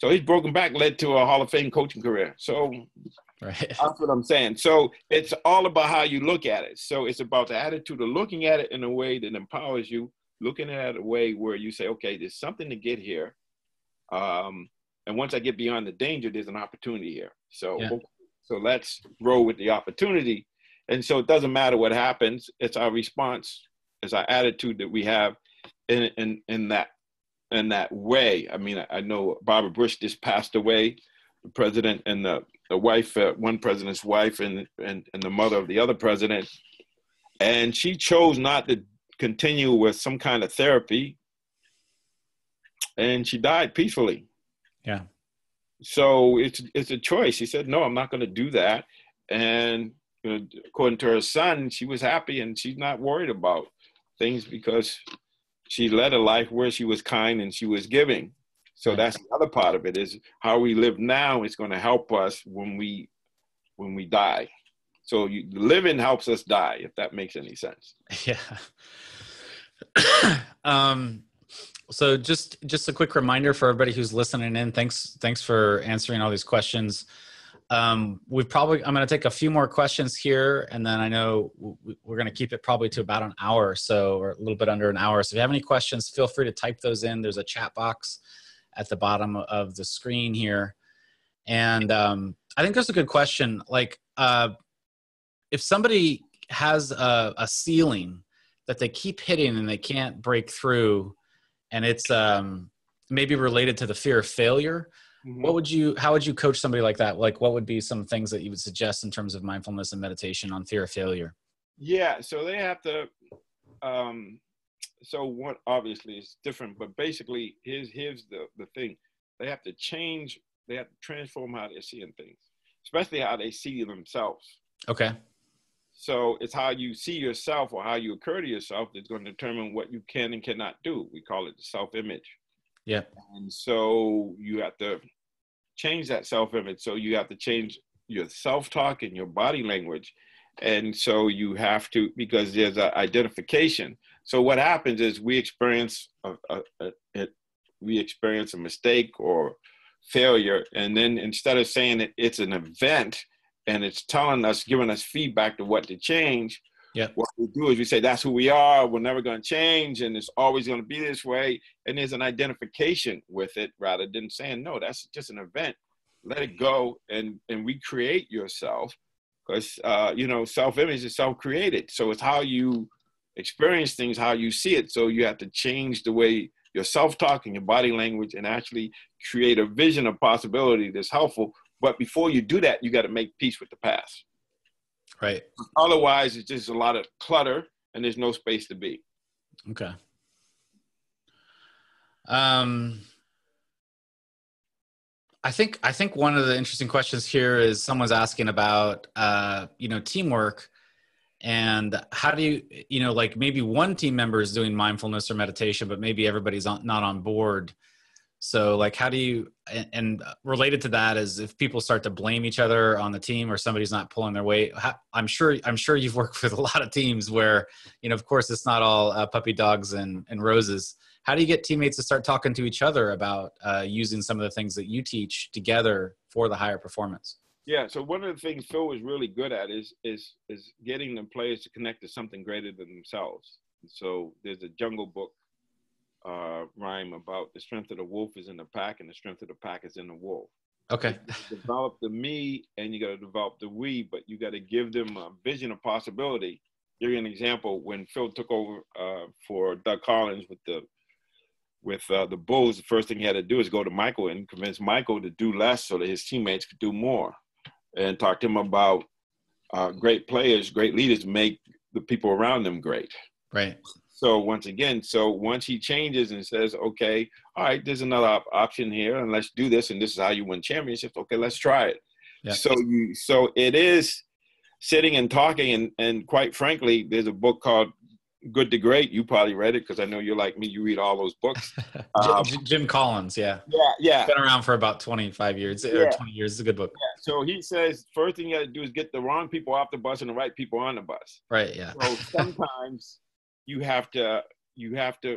his broken back led to a Hall of Fame coaching career. So that's what I'm saying. So it's all about how you look at it. So it's about the attitude of looking at it in a way that empowers you, looking at it in a way where you say, okay, there's something to get here. And once I get beyond the danger, there's an opportunity here. So let's roll with the opportunity. And so it doesn't matter what happens. It's our response, it's our attitude that we have in that way. I mean, I know Barbara Bush just passed away, the president and the wife, one president's wife and the mother of the other president. And she chose not to continue with some kind of therapy. And she died peacefully. Yeah. So it's a choice. She said, no, I'm not going to do that. And according to her son, she was happy and she's not worried about things because she led a life where she was kind and she was giving. So that's the other part of it, is how we live now is going to help us when we die. So living helps us die, if that makes any sense. Yeah. So just a quick reminder for everybody who's listening in. Thanks for answering all these questions. I'm going to take a few more questions here, and then I know we're going to keep it probably to about an hour or so, or a little bit under an hour. So if you have any questions, feel free to type those in. There's a chat box at the bottom of the screen here. And I think there's a good question. Like, if somebody has a ceiling that they keep hitting and they can't break through, and it's maybe related to the fear of failure, how would you coach somebody like that? Like, what would be some things that you would suggest in terms of mindfulness and meditation on fear of failure? Yeah, so they have to, so what obviously is different, but basically here's the thing. They have to transform how they're seeing things, especially how they see themselves. Okay. So it's how you see yourself or how you occur to yourself that's going to determine what you can and cannot do. We call it the self-image. Yeah. And so you have to change that self-image. So you have to change your self-talk and your body language. And so you have to, because there's an identification. So what happens is we experience a mistake or failure. And then instead of saying it's an event and it's giving us feedback to what to change, what we do is we say, that's who we are. We're never going to change. And it's always going to be this way. And there's an identification with it rather than saying, no, that's just an event. Let it go and recreate yourself. Because, self-image is self-created. So it's how you experience things, how you see it. So you have to change the way your self-talk and your body language and actually create a vision of possibility that's helpful. But before you do that, you got to make peace with the past. Right. Otherwise, it's just a lot of clutter and there's no space to be. Okay. I think one of the interesting questions here is someone's asking about, teamwork, and how do you, like maybe one team member is doing mindfulness or meditation, but maybe everybody's not on board. So like, how do you, and related to that is if people start to blame each other on the team or somebody's not pulling their weight, I'm sure you've worked with a lot of teams where, of course it's not all puppy dogs and roses. How do you get teammates to start talking to each other about using some of the things that you teach together for the higher performance? Yeah. So one of the things Phil was really good at is getting the players to connect to something greater than themselves. So there's a Jungle Book rhyme about the strength of the wolf is in the pack and the strength of the pack is in the wolf. Okay. You develop the me and you got to develop the we, but you got to give them a vision of possibility. Give you an example. When Phil took over for Doug Collins with the Bulls, the first thing he had to do is go to Michael and convince Michael to do less so that his teammates could do more, and talk to him about great players, great leaders make the people around them great. Right. So once he changes and says, okay, all right, there's another option here, and let's do this, and this is how you win championships. Okay, let's try it. Yeah. So it is sitting and talking, and quite frankly, there's a book called Good to Great. You probably read it because I know you're like me. You read all those books. Jim Collins, yeah. Yeah. Been around for about 25 years or 20 years. It's a good book. Yeah. So he says, first thing you got to do is get the wrong people off the bus and the right people on the bus. Right, yeah. So sometimes you have to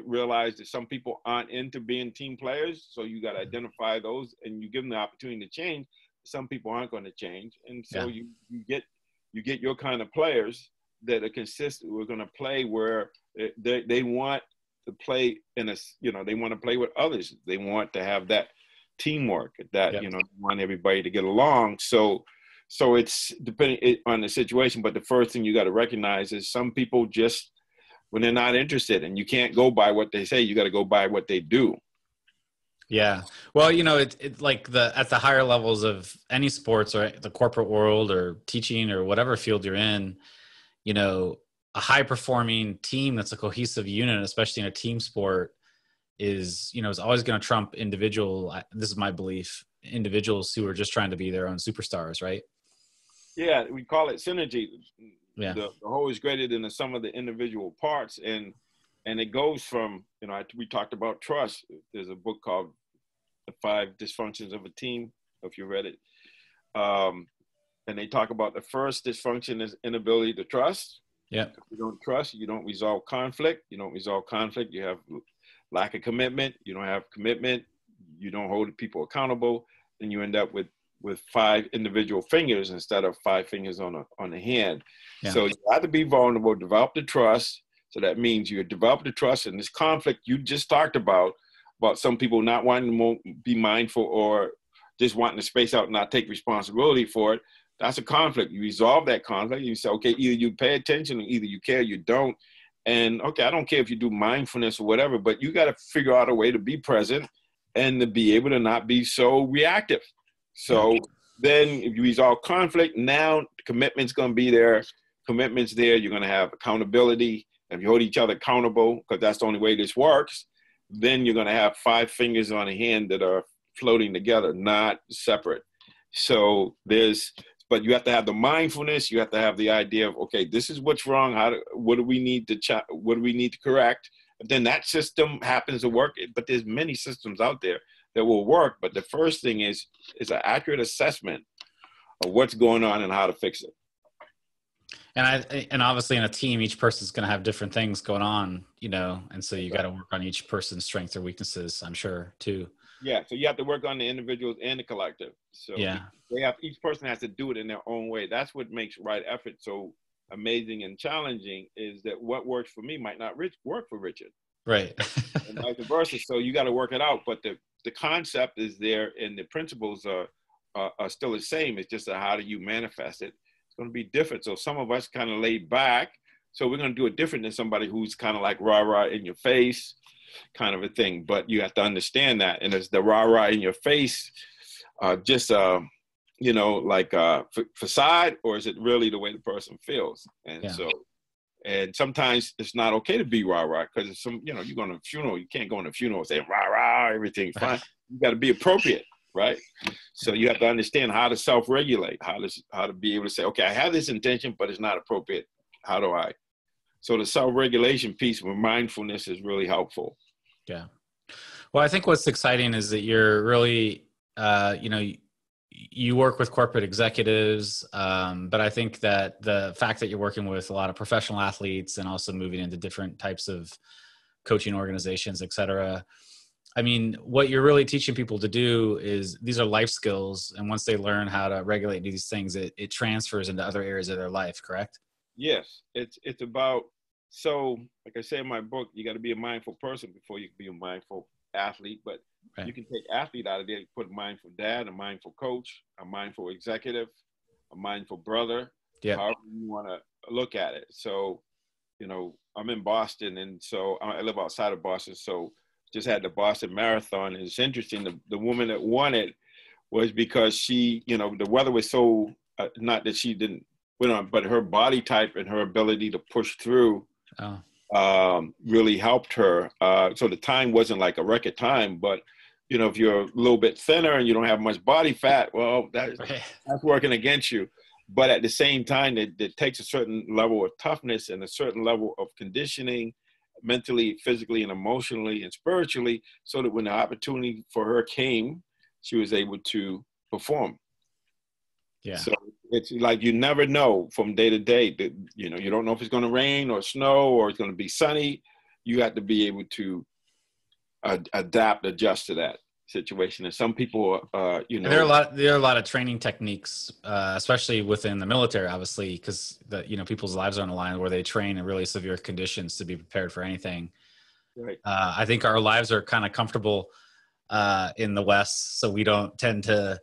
realize that some people aren't into being team players. So you got to identify those and you give them the opportunity to change. Some people aren't going to change. And so you get your kind of players that are consistent, who are going to play where they want to play they want to play with others. They want to have that teamwork that, want everybody to get along. So it's depending on the situation, but the first thing you got to recognize is some people just, when they're not interested, and you can't go by what they say, you got to go by what they do. Yeah. Well, it's like at the higher levels of any sports or the corporate world or teaching or whatever field you're in, a high performing team that's a cohesive unit, especially in a team sport, is always going to trump individual. This is my belief. Individuals who are just trying to be their own superstars, right? Yeah, we call it synergy. Yeah. The whole is greater than the sum of the individual parts, and it goes from we talked about trust. There's a book called The 5 Dysfunctions of a Team, if you read it, and they talk about the first dysfunction is inability to trust. Yeah. If you don't trust, you don't resolve conflict. You don't resolve conflict, you have lack of commitment. You don't have commitment, you don't hold people accountable, and you end up with 5 individual fingers instead of 5 fingers on a hand. Yeah. So you have to be vulnerable, develop the trust. So that means you develop the trust, and this conflict you just talked about some people not wanting to be mindful or just wanting to space out and not take responsibility for it. That's a conflict. You resolve that conflict. You say, okay, either you pay attention or either you care or you don't. And okay, I don't care if you do mindfulness or whatever, but you got to figure out a way to be present and to be able to not be so reactive. So then if you resolve conflict, now commitment's going to be there. Commitment's there. You're going to have accountability. If you hold each other accountable, because that's the only way this works, then you're going to have 5 fingers on a hand that are floating together, not separate. So but you have to have the mindfulness. You have to have the idea of, okay, this is what's wrong. What do we need to correct? And then that system happens to work. But there's many systems out there that will work. But the first thing is an accurate assessment of what's going on and how to fix it. And obviously in a team, each person's going to have different things going on, and so you got to work on each person's strengths or weaknesses, I'm sure, too. Yeah. So you have to work on the individuals and the collective. So each person has to do it in their own way. That's what makes right effort so amazing and challenging, is that what works for me might not work for Richard. Right. And vice versa. So you got to work it out. But the concept is there and the principles are still the same. It's just how do you manifest it? It's going to be different. So some of us kind of laid back. So we're going to do it different than somebody who's kind of like rah-rah in your face kind of a thing. But you have to understand that. And it's the rah-rah in your face facade, or is it really the way the person feels? And and sometimes it's not okay to be rah-rah, because it's you're going to a funeral. You can't go in a funeral and say rah-rah, everything's fine. You got to be appropriate. Right. So you have to understand how to self-regulate, how to be able to say, okay, I have this intention, but it's not appropriate. How do I? So the self-regulation piece with mindfulness is really helpful. Yeah. Well, I think what's exciting is that you're really, you know, you work with corporate executives, but I think that the fact that you're working with a lot of professional athletes and also moving into different types of coaching organizations, et cetera. I mean, what you're really teaching people to do is these are life skills. And once they learn how to regulate these things, it transfers into other areas of their life, correct? Yes, it's about, so like I say in my book, you got to be a mindful person before you can be a mindful athlete. But Right. you can take athlete out of there, put a mindful dad, a mindful coach, a mindful executive, a mindful brother, Yeah. however you want to look at it. So, I'm in Boston, and so I live outside of Boston. So just had the Boston Marathon, and it's interesting. The woman that won it was because she, the weather was so, not that she didn't went on, but her body type and her ability to push through Oh, really helped her. So the time wasn't like a record time, but if you're a little bit thinner and you don't have much body fat, well, that's right. working against you. But at the same time, it takes a certain level of toughness and a certain level of conditioning, mentally, physically, and emotionally and spiritually, so that when the opportunity for her came, she was able to perform. Yeah. So it's like you never know from day to day. That you don't know if it's going to rain or snow or it's going to be sunny. You have to be able to adapt, adjust to that situation. And some people, And there are a lot of training techniques, especially within the military, obviously, because people's lives are on the line where they train in really severe conditions to be prepared for anything. right. I think our lives are kind of comfortable in the West, so we don't tend to,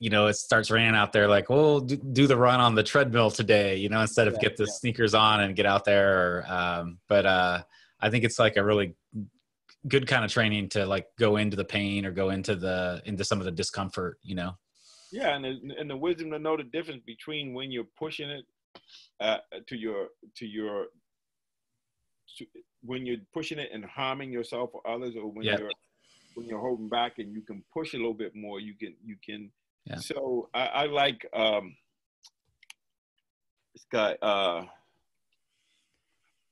it starts raining out there, like, well, do the run on the treadmill today, instead of Yeah, get the yeah. sneakers on and get out there. But I think it's like a really good kind of training to like go into the pain or go into some of the discomfort. Yeah, and the wisdom to know the difference between when you're pushing it to your to, when you're pushing it and harming yourself or others, or when Yeah. you're holding back and you can push a little bit more, you can. Yeah. So I like this guy.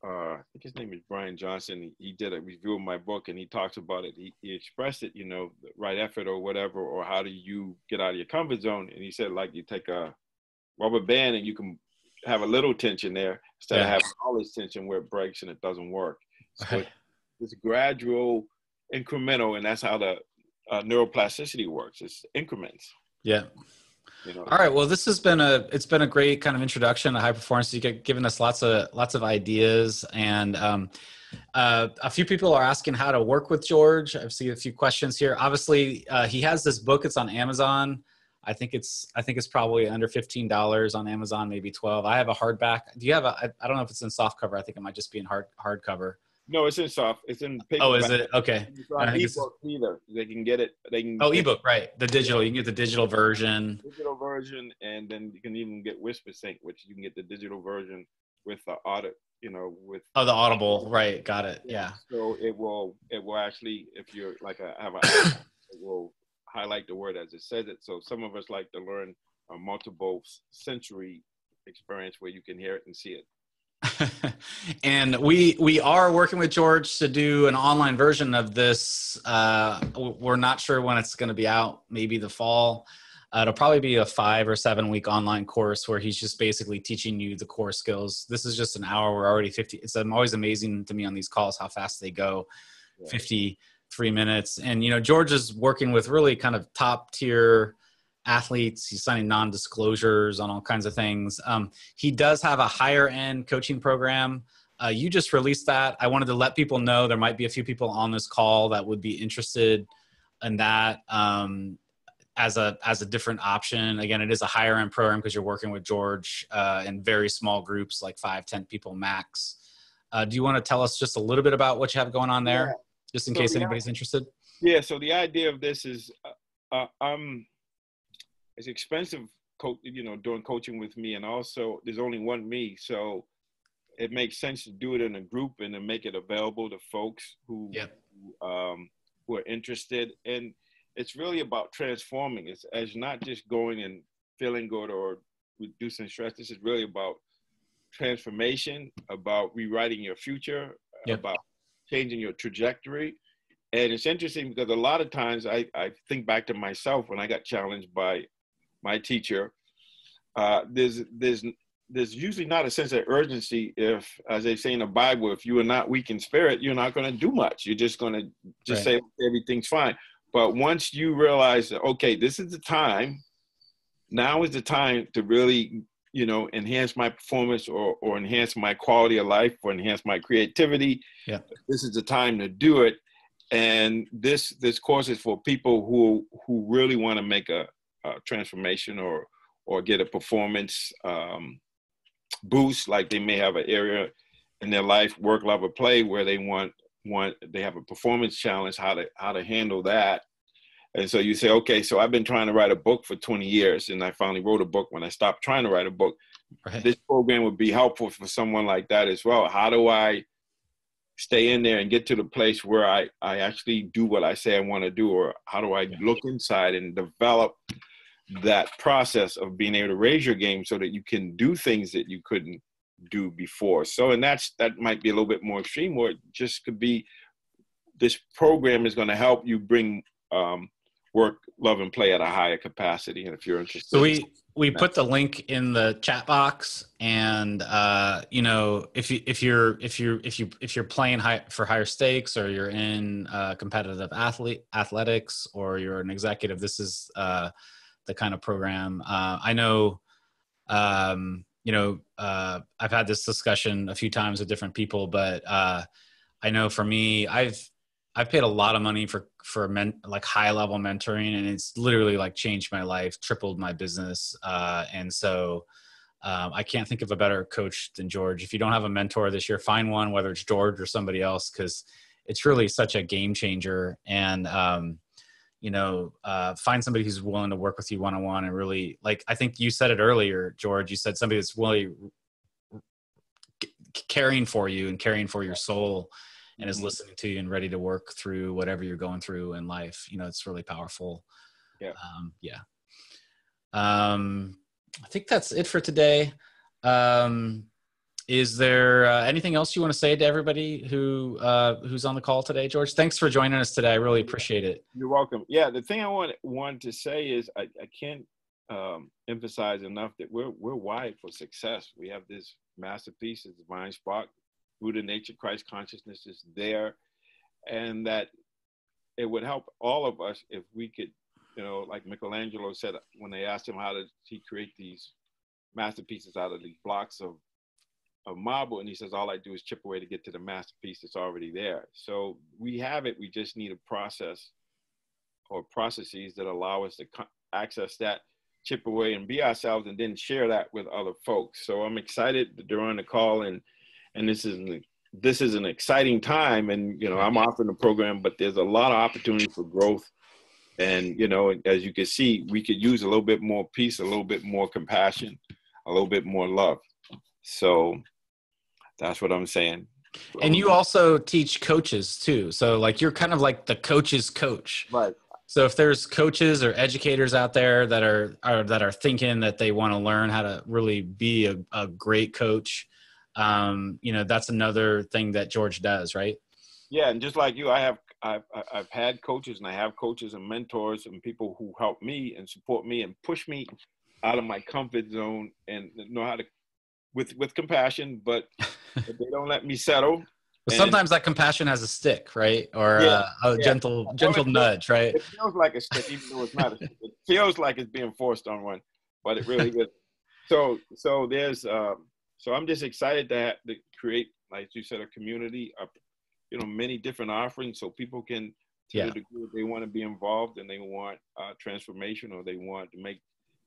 I think his name is Brian Johnson. He did a review of my book, and he talks about it. He expressed it, the right effort or whatever, or how do you get out of your comfort zone? And he said, like, you take a rubber band and you can have a little tension there instead of Yeah. having all this tension where it breaks and it doesn't work. So Right. it's gradual, incremental, and that's how the neuroplasticity works. It's increments. Yeah. All right. Well, it's been a great kind of introduction to high performance. You've given us lots of ideas, and a few people are asking how to work with George. I've seen a few questions here. Obviously, he has this book. It's on Amazon. I think it's probably under $15 on Amazon, maybe 12. I have a hardback. Do you have I don't know if it's in soft cover. I think it might just be in hardcover. No, it's in soft. It's in Oh, is paperback. it? Okay. It's And I on think it's ebook either. They can get it. They can oh, get ebook, right? The digital. You can get the digital version. digital version, and then you can even get Whisper Sync, which you can get the digital version with the audit. With Oh, the Audible, right? Got it. yeah. Yeah. So it will actually, if you're like have an app, it will highlight the word as it says it. So some of us like to learn a multiple sensory experience where you can hear it and see it. And we are working with George to do an online version of this. We're not sure when it's going to be out. Maybe the fall. It'll probably be a 5 or 7 week online course where he's just basically teaching you the core skills. This is just an hour. We're already 50. It's always amazing to me on these calls how fast they go. Yeah. 53 minutes. And George is working with really kind of top tier athletes. He's signing non-disclosures on all kinds of things. He does have a higher end coaching program. You just released that. I wanted to let people know there might be a few people on this call that would be interested in that as a different option. Again, it is a higher end program because you're working with George in very small groups, like 5-10 people max. Do you want to tell us just a little bit about what you have going on there, just in case anybody's interested? Yeah. So the idea of this is, it's expensive, doing coaching with me, and also there's only one me, so it makes sense to do it in a group and to make it available to folks who are interested. And it's really about transforming. It's as not just going and feeling good or reducing stress. This is really about transformation, about rewriting your future, about changing your trajectory. And it's interesting because a lot of times I think back to myself when I got challenged by my teacher. There's usually not a sense of urgency if, as they say in the Bible, if you are not weak in spirit, you're not going to do much. You're just going to just say everything's fine. But once you realize that, okay, this is the time, now is the time to really, enhance my performance or enhance my quality of life or enhance my creativity. Yeah. This is the time to do it. And this course is for people who really want to make a transformation or get a performance boost. Like they may have an area in their life, work, love, or play, where they they have a performance challenge, how to handle that. And so you say, okay, so I've been trying to write a book for 20 years, and I finally wrote a book when I stopped trying to write a book. Right. This program would be helpful for someone like that as well. How do I stay in there and get to the place where I actually do what I say I want to do? Or how do I look inside and develop that process of being able to raise your game so that you can do things that you couldn't do before? So, and that might be a little bit more extreme, or it just could be this program is going to help you bring work, love, and play at a higher capacity. And if you're interested, so we put the link in the chat box, and if you're playing for higher stakes, or you're in competitive athletics, or you're an executive, this is the kind of program. I know, I've had this discussion a few times with different people, but I know for me, I've paid a lot of money for like high level mentoring, and it's literally like changed my life, tripled my business. And so I can't think of a better coach than George. If you don't have a mentor this year, find one, whether it's George or somebody else, because it's really such a game changer. And, find somebody who's willing to work with you one-on-one, and really, like, I think you said it earlier, George, you said somebody that's really caring for you and caring for your soul, and is listening to you and ready to work through whatever you're going through in life. It's really powerful. Yeah. I think that's it for today. Is there anything else you want to say to everybody who's on the call today, George? Thanks for joining us today. I really appreciate it. You're welcome. Yeah, the thing I want to say is I can't emphasize enough that we're wired for success. We have this masterpiece, it's divine spark, Buddha nature, Christ consciousness is there, and that it would help all of us if we could, like Michelangelo said when they asked him how did he create these masterpieces out of these blocks of marble, and he says, all I do is chip away to get to the masterpiece that's already there. So we have it, we just need a process or processes that allow us to access that, chip away and be ourselves, and then share that with other folks. So I'm excited that they're on the call, and this is an exciting time. And, I'm offering the program, but there's a lot of opportunity for growth. And, as you can see, we could use a little bit more peace, a little bit more compassion, a little bit more love. So that's what I'm saying. And you also teach coaches too. So like, you're kind of like the coach's coach. Right. So if there's coaches or educators out there that are thinking that they want to learn how to really be a great coach, that's another thing that George does, right? Yeah, and just like you, I've had coaches, and I have coaches and mentors and people who help me and support me and push me out of my comfort zone, and know how to, with compassion, but they don't let me settle. But sometimes that compassion has a stick, right? Or a gentle nudge, right? It feels like a stick, even though it's not a stick. It feels like it's being forced on one, but it really is. So there's, so I'm just excited to create, like you said, a community of, many different offerings, so people can, to the degree they want to be involved and they want transformation, or they want to make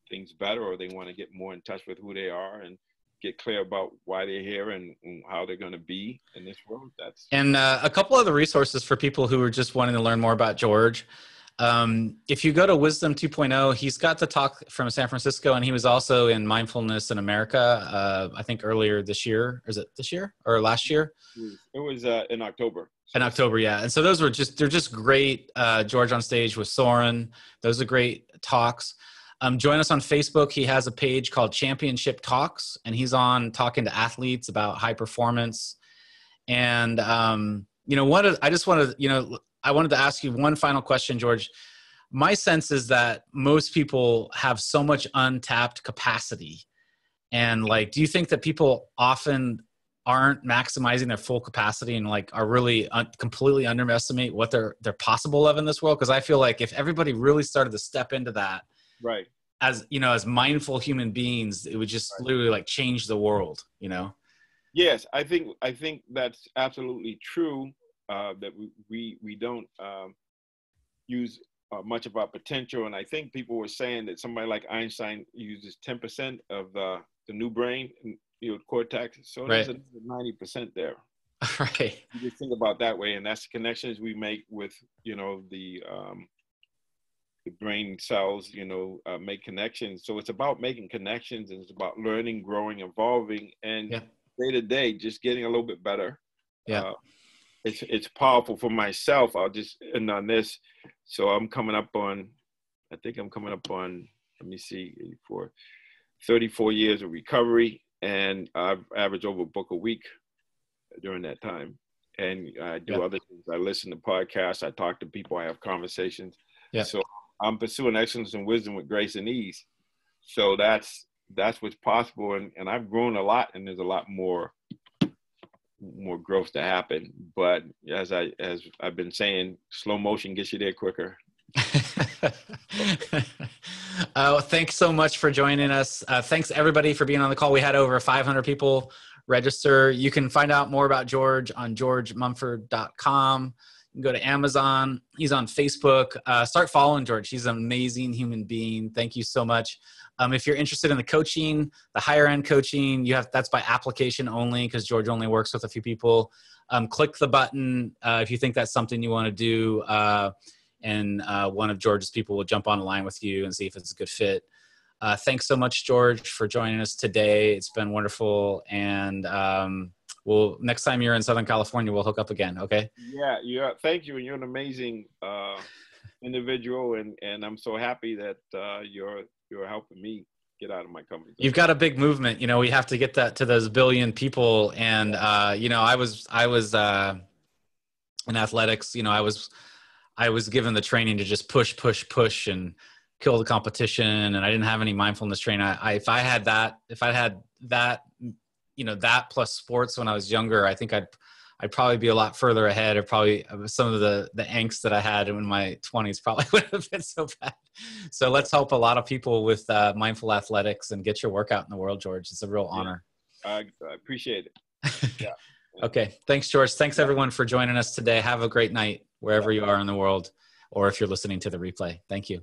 things better, or they want to get more in touch with who they are and get clear about why they're here and how they're going to be in this world. And a couple other resources for people who are just wanting to learn more about George. If you go to Wisdom 2.0, he's got the talk from San Francisco, and he was also in Mindfulness in America, I think earlier this year. Is it this year or last year? It was in October. In October, yeah. And so they're just great. George on stage with Soren. Those are great talks. Join us on Facebook. He has a page called Championship Talks, and he's on talking to athletes about high performance. And I just wanted, I wanted to ask you one final question, George. My sense is that most people have so much untapped capacity. And like, do you think that people often aren't maximizing their full capacity and like are really completely underestimate what they're possible of in this world? Because I feel like if everybody really started to step into that, right, as as mindful human beings, it would just literally like change the world. Yes, I think that's absolutely true. That we don't use much of our potential, and I think people were saying that somebody like Einstein uses 10% of the new brain, cortex. So Right. there's another 90% there. Right. You just think about that way, and that's the connections we make with the brain cells. Make connections. So it's about making connections, and it's about learning, growing, evolving, and day to day, just getting a little bit better. Yeah. It's powerful for myself. I'll just end on this. So I think I'm coming up on, let me see, 34 years of recovery, and I've averaged over a book a week during that time. And I do other things. I listen to podcasts. I talk to people. I have conversations. Yeah. So I'm pursuing excellence and wisdom with grace and ease. So that's what's possible. And I've grown a lot, and there's a lot more growth to happen. But as I've been saying, slow motion gets you there quicker. Thanks so much for joining us. Thanks everybody for being on the call. We had over 500 people register. You can find out more about George on georgemumford.com. You can go to Amazon. He's on Facebook. Start following George. He's an amazing human being. Thank you so much. If you're interested in the coaching, the higher end coaching, that's by application only, because George only works with a few people. Click the button if you think that's something you want to do. And one of George's people will jump on the line with you and see if it's a good fit. Thanks so much, George, for joining us today. It's been wonderful. And next time you're in Southern California, we'll hook up again. Okay. Yeah. Thank you. And you're an amazing individual. And I'm so happy that you're helping me get out of my comfort zone. You've got a big movement. We have to get that to those billion people. And, I was in athletics, I was given the training to just push and kill the competition. And I didn't have any mindfulness training. If I had that, that plus sports when I was younger, I think I'd probably be a lot further ahead, or probably some of the angst that I had in my 20s probably wouldn't have been so bad. So let's help a lot of people with mindful athletics and get your workout in the world, George. It's a real honor. I appreciate it. Yeah. Okay. Thanks, George. Thanks everyone for joining us today. Have a great night wherever you are in the world, or if you're listening to the replay. Thank you.